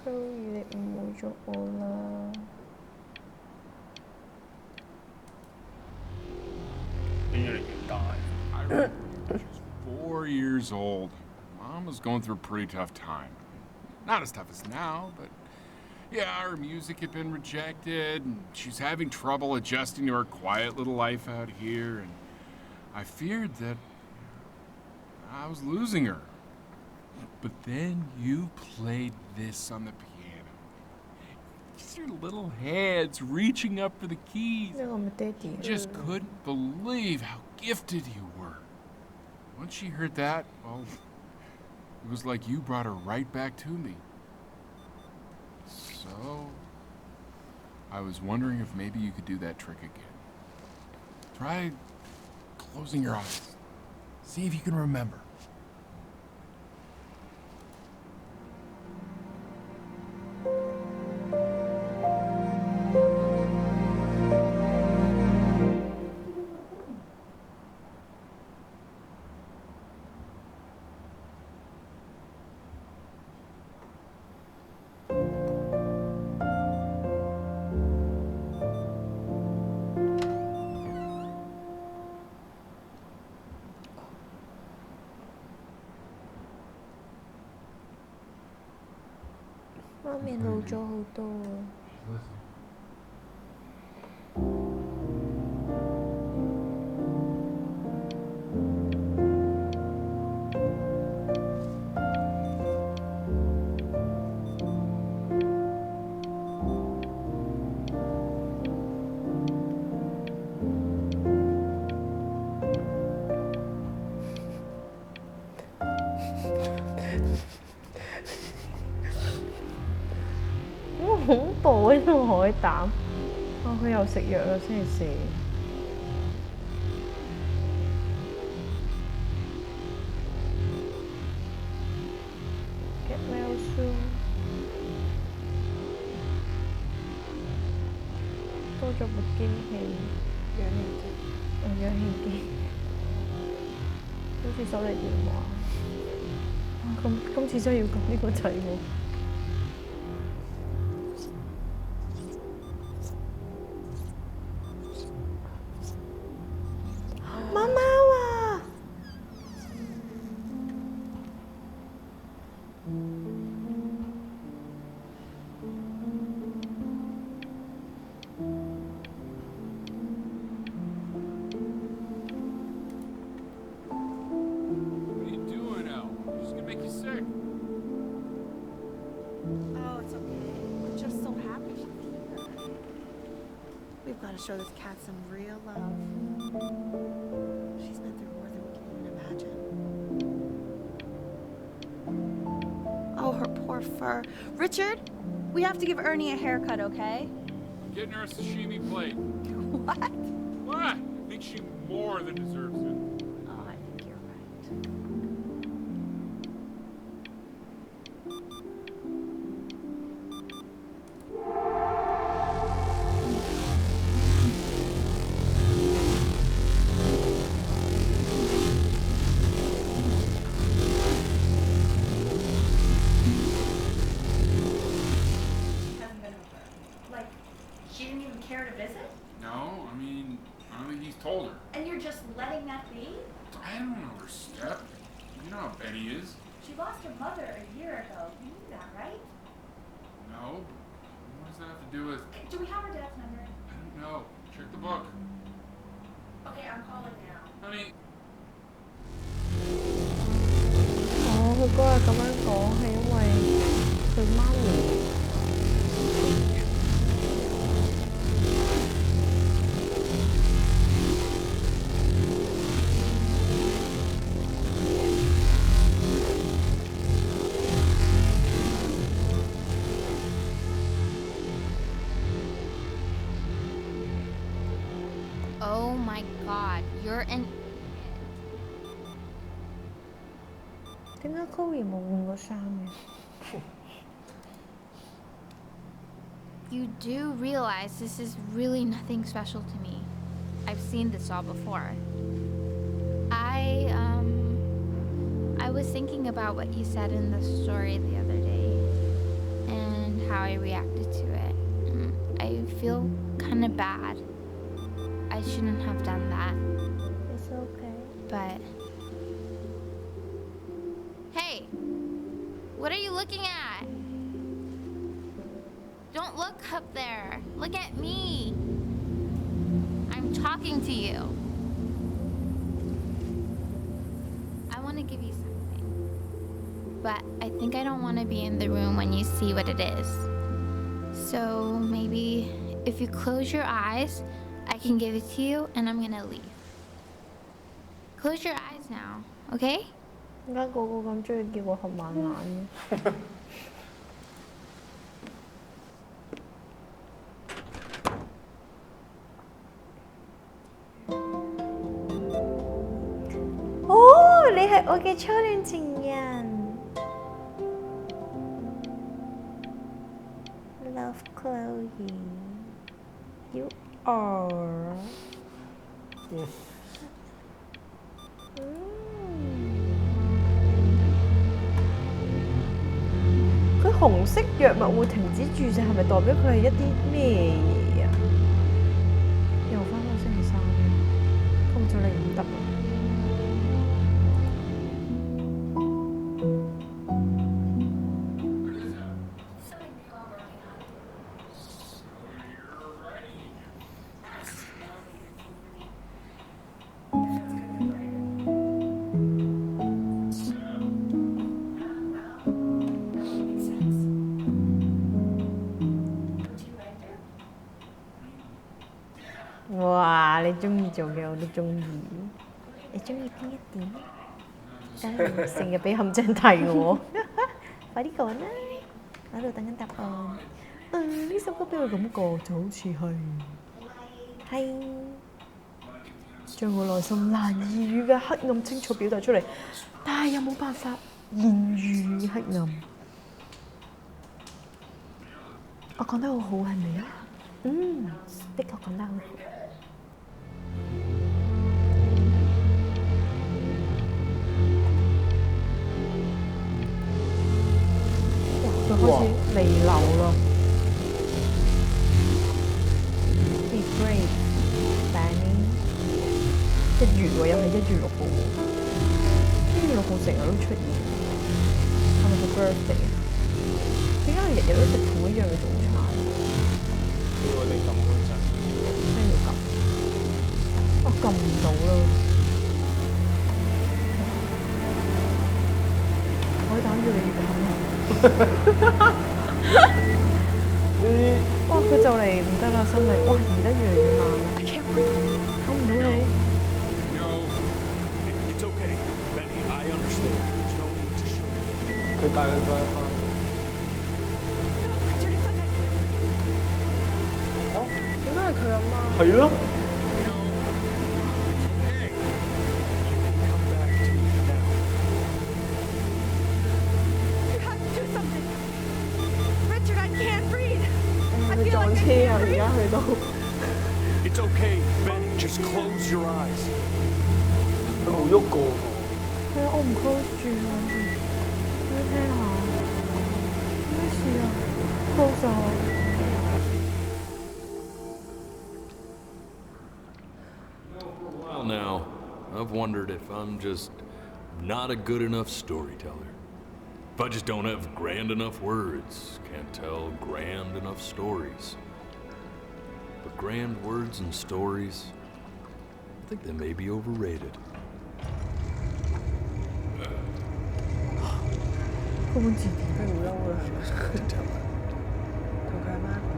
你誤會咗我啦。
你越嚟越大。
She's 4 years old. Mom was going through a pretty tough time. Not as tough as now, but yeah, her music had been rejected, and she's having trouble adjusting to her quiet little life out here, and I feared that I was losing her. But then you played this on the piano. Just your little hands reaching up for the keys. You just couldn't believe how gifted you were. Once she heard that, well, it was like you brought her right back to me. So, I was wondering if maybe you could do that trick again. Try closing your eyes. See if you can remember.
媽咪老咗好多啊！好恐怖呢個海膽！哦，佢又食藥啦，星期四。Get well soon。多咗部機器，氧氣機。氧氣機。好似手提電話。今次真係要講呢個仔喎。
We've got to show this cat some real love. She's been through more than we can even imagine. Oh, her poor fur. Richard, we have to give Ernie a haircut, okay?
I'm getting her a sashimi plate.
What?
What? I think she more than deserves it.
Oh, I think you're right.
Care to visit?
No, I mean, I don't think he's told her.
And you're just letting that be?
I don't know her step. You know how Betty is.
She lost her mother a year ago. You knew that, right?
No. What does that have to do with...
Do we have her dad's number?
I don't know. Check the book.
Okay, I'm calling now.
Honey.
佢嗰日咁樣講係因為佢媽咪。
Oh my god, you're an...
點解 Chloe 冇換過衫嘅？
You do realize this is really nothing special to me. I've seen this all before. I was thinking about what you said in the story the other day and how I reacted to it. I feel kind of bad. I shouldn't have done that.
It's okay.
But... Hey! What are you looking at? Don't look up there. Look at me. I'm talking to you. I want to give you something. But I think I don't want to be in the room when you see what it is. So maybe if you close your eyes, I can give it to you and I'm gonna leave. Close your eyes now, okay?
點解個個咁中意叫我合埋眼嘅？哦，你係我嘅初戀情人。Love Chloe, you are. 佢紅色藥物會停止注射，係咪代表佢係一啲咩嘢啊？又翻返星期三，通咗你唔得啊！
你中意做嘅我都中意。你中意邊一點？成日俾陷阱題我，快啲講啦！我喺度等緊答案。呢首歌俾我感覺就好似係將我內心難以語嘅黑暗清楚表達出嚟，但係又冇辦法言喻黑暗。我講得好好係咪啊？的確講得好好。佢開始離流啦。Be brave, Benny。1月喎，又係1月6號喎。1月6號成日都出現，係咪個 birthday 啊？點解佢日日都食同一樣嘅早餐？
叫我哋撳嗰陣。
咩要撳？我撳唔到啦。海膽越嚟越近啦。哇！佢就嚟唔得啦，心力哇移得越嚟越慢啦，唞唔到氣。
佢帶佢翻返。
點解係佢阿媽？
係咯。
佢撞車啊！而家去到。
It's okay, Ben. Just close your eyes.
佢冇喐過喎。
係啊，我唔 close 住啊，你聽下，咩事啊 ？close 咗。
Well, now, I've wondered if I'm just not a good enough storyteller. If I just don't have grand enough words, can't tell grand enough stories. But grand words and stories, I think they may be overrated.
嗰本字典
佢唔嬲啦，同佢阿媽講。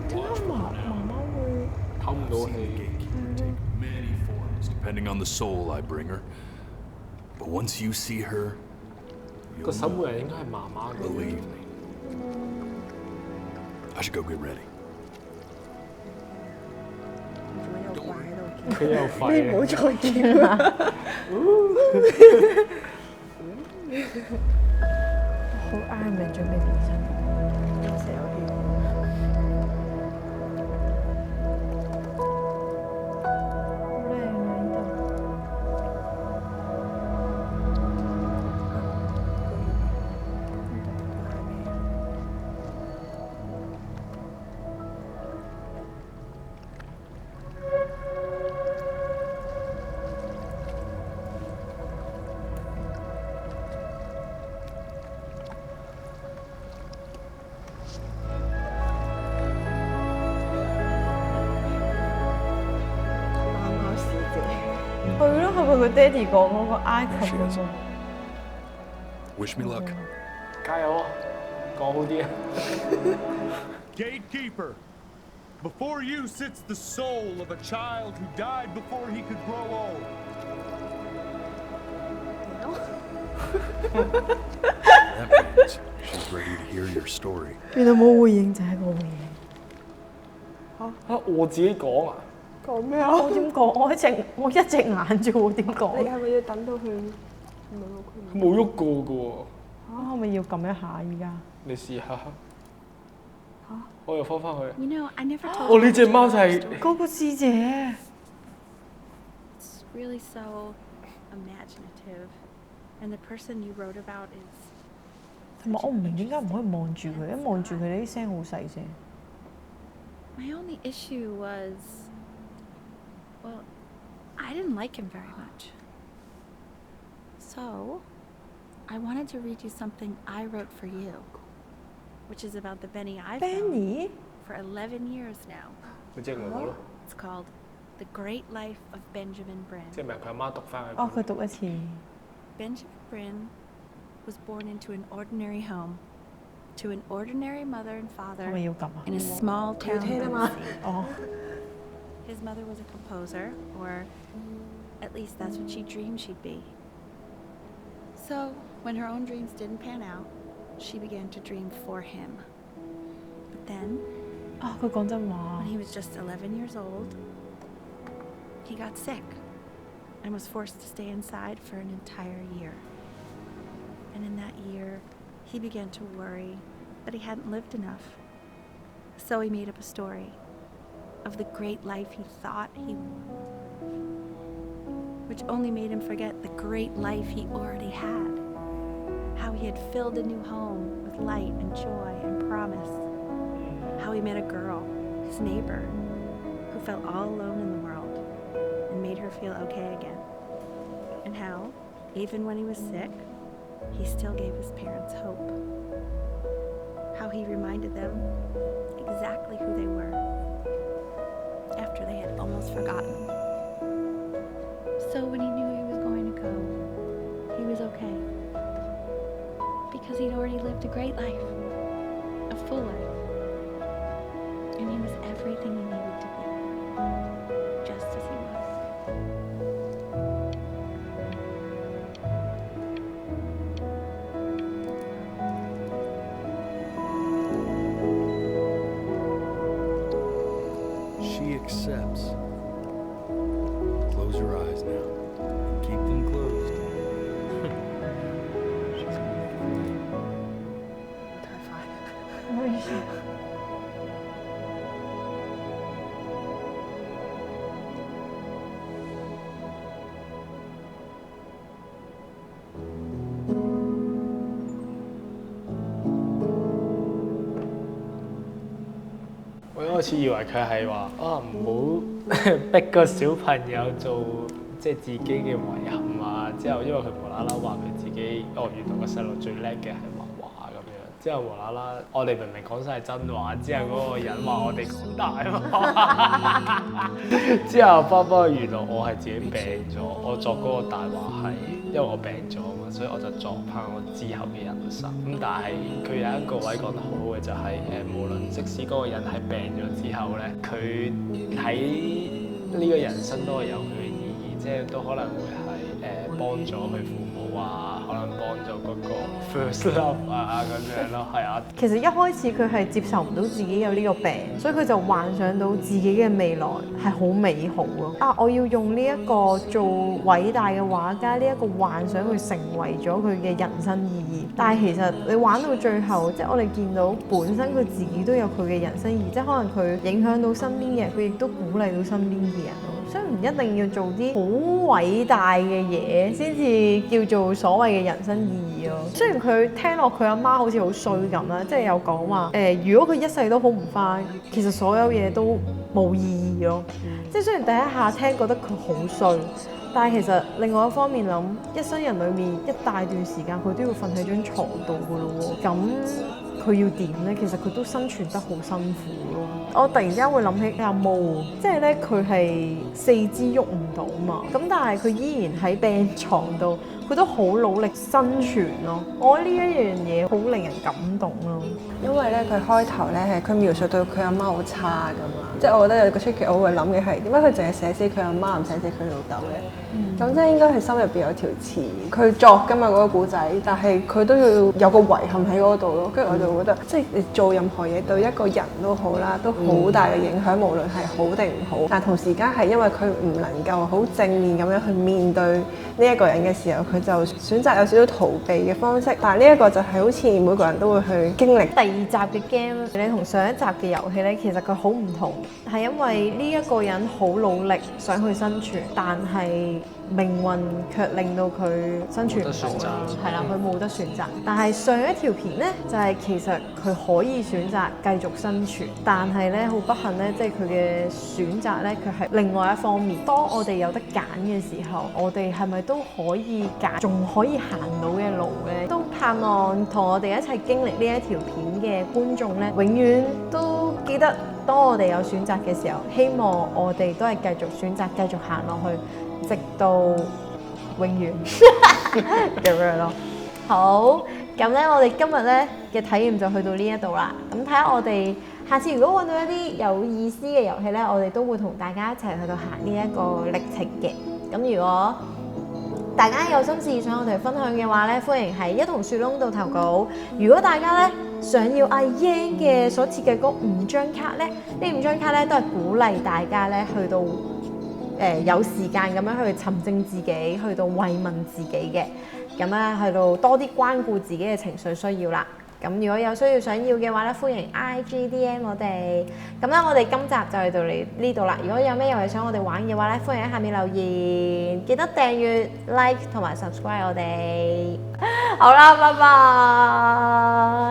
點解媽媽會
唞唔到氣？
Take many forms depending on the soul I bring her. But once you see her,
個守護人應該係媽媽嘅。
believe me. I should go get ready.
佢又快。
你唔好再叫啦！
好啱命準備變身，有時有氣。好靚啊！呢度。係咯，係咪佢爹哋講嗰個埃及嗰個
Wish me luck.
加油啊！講好啲啊！
Gatekeeper, before you sits the soul of a child who died before he could grow old.
That means she's ready to hear your story.
原來冇回應就係個回應。
嚇！我自己講啊！
講咩啊？我點講？我一隻眼啫喎，點講？
你係咪要等到佢
佢冇喐過嘅喎？
係咪要撳一下依家？
你試下。我又翻返去。
You know, I never told
哦，呢隻貓就係
嗰個師姐。
It's really so imaginative, and the person you wrote about is.
同埋我唔明點解唔可以望住佢，一望住佢啲聲好細聲。
My only issue was, well, I didn't like him very much. So, I wanted to read you something I wrote for you, which is about the Benny I've known for 11 years now.
咪即係我咯。
It's called The Great Life of Benjamin Brin.
即係咪佢阿媽讀翻去？
哦，佢讀一次。
Benjamin Brin was born into an ordinary home. to an ordinary mother and father
係咪要撳啊？
in a small
佢
town.
聽啊嘛。哦。
His mother was a composer, or at least that's what she dreamed she'd be. So, when her own dreams didn't pan out, she began to dream for him. But then,
佢講真話。
when he was just 11 years old, he got sick and was forced to stay inside for an entire year. And in that year, he began to worry that he hadn't lived enough. So he made up a story of the great life he thought he would, which only made him forget the great life he already had. How he had filled a new home with light and joy and promise. How he met a girl, his neighbor, who felt all alone in the world and made her feel okay again. And how, even when he was sick, he still gave his parents hope. How he reminded them exactly who they were after they had almost forgotten. So when he knew he was going to go, he was okay. Because he'd already lived a great life, a full life. And he was everything he needed to be, just as he was.
She accepts. Close your eyes now. Keep them closed. She's gonna make it right.
太快，唔好意思。
我一開始以為佢係話唔好逼個小朋友做即係自己嘅遺憾啊。之後因為佢無啦啦話佢自己原來個細路最叻嘅係畫畫咁樣。之後無啦啦我哋明明講晒真話，之後嗰個人話我哋講大話。之後不過原來我係自己病咗，我作嗰個大話係因為我病咗啊嘛，所以我就作翻我之後嘅人生。咁但係佢有一個位講得好好嘅就係無論即使嗰個人係病咗之後咧，佢喺呢個人生都係有佢嘅意義，即係都可能會係幫咗佢父母啊，可能幫咗嗰個 first love 啊咁樣咯，係啊。
其實一開始佢係接受唔到自己有呢個病，所以佢就幻想到自己嘅未來係好美好咯。我要用呢一個做偉大嘅畫家呢一個幻想去成為咗佢嘅人生意義。但係其實你玩到最後，即係我哋見到本身佢自己都有佢嘅人生意義，即係可能佢影響到身邊嘅人，佢亦都鼓勵到身邊嘅人咯。所以唔一定要做啲好偉大嘅嘢先至叫做所謂嘅人生意義咯。雖然佢聽落佢阿媽好似好衰咁啦，即係有講話如果佢一世都好唔翻，其實所有嘢都冇意義咯。即係雖然第一下聽覺得佢好衰，但係其實另外一方面諗，一生人裡面一大段時間佢都要瞓喺張床度噶咯喎，咁佢要點呢？其實佢都生存得好辛苦咯。我突然之間會諗起阿毛，即係咧佢係四肢喐唔到嘛，咁但係佢依然喺病床度，佢都好努力生存咯。我覺得呢一樣嘢好令人感動咯。
因為咧佢開頭咧係佢描述到佢阿媽好差噶嘛，即係我覺得有個出奇，我會諗嘅係點解佢淨係寫死佢阿媽，唔寫死佢老豆嘅？咁即係應該係心入邊有條刺，佢作噶嘛嗰個故仔，但係佢都要有個遺憾喺嗰度咯。跟住我就覺得，即係你做任何嘢對一個人都好啦，都好大嘅影響，無論係好定唔好。但同時間係因為佢唔能夠好正面咁樣去面對呢一個人嘅時候，佢就選擇有少少逃避嘅方式。但係呢一個就係好似每個人都會去經歷。
第二集嘅 game 你同上一集嘅遊戲咧，其實佢好唔同，係因為呢一個人好努力想去生存，但係命運卻令到佢生存唔到啦，係啦，佢冇得選擇。但係上一條片咧，就係其實佢可以選擇繼續生存，但係咧好不幸咧，即係佢嘅選擇咧，佢係另外一方面。當我哋有得揀嘅時候，我哋係咪都可以揀，仲可以行到嘅路咧？都盼望同我哋一齊經歷呢一條片嘅觀眾咧，永遠都記得，當我哋有選擇嘅時候，希望我哋都係繼續選擇，繼續行落去。直到永遠咁樣咯。好，
咁咧，我哋今日咧嘅體驗就去到呢一度啦。咁睇下我哋下次如果揾到一啲有意思嘅遊戲咧，我哋都會同大家一齊去到行呢一個歷程嘅。咁如果大家有心事想我哋分享嘅話咧，歡迎喺一同樹窿度投稿。如果大家咧想要阿 Yang 嘅所設嘅嗰5張卡咧，呢5張卡咧都係鼓勵大家咧去到有時間咁樣去沉靜自己，去到慰問自己嘅。咁咧去到多啲關顧自己嘅情緒需要啦。咁如果有需要想要嘅話咧，歡迎 IGDM 我哋。咁咧我哋今集就去到呢度啦。如果有咩遊戲想我哋玩嘅話咧，歡迎喺下面留言，記得訂閱、like 同埋 subscribe 我哋。好啦，拜拜。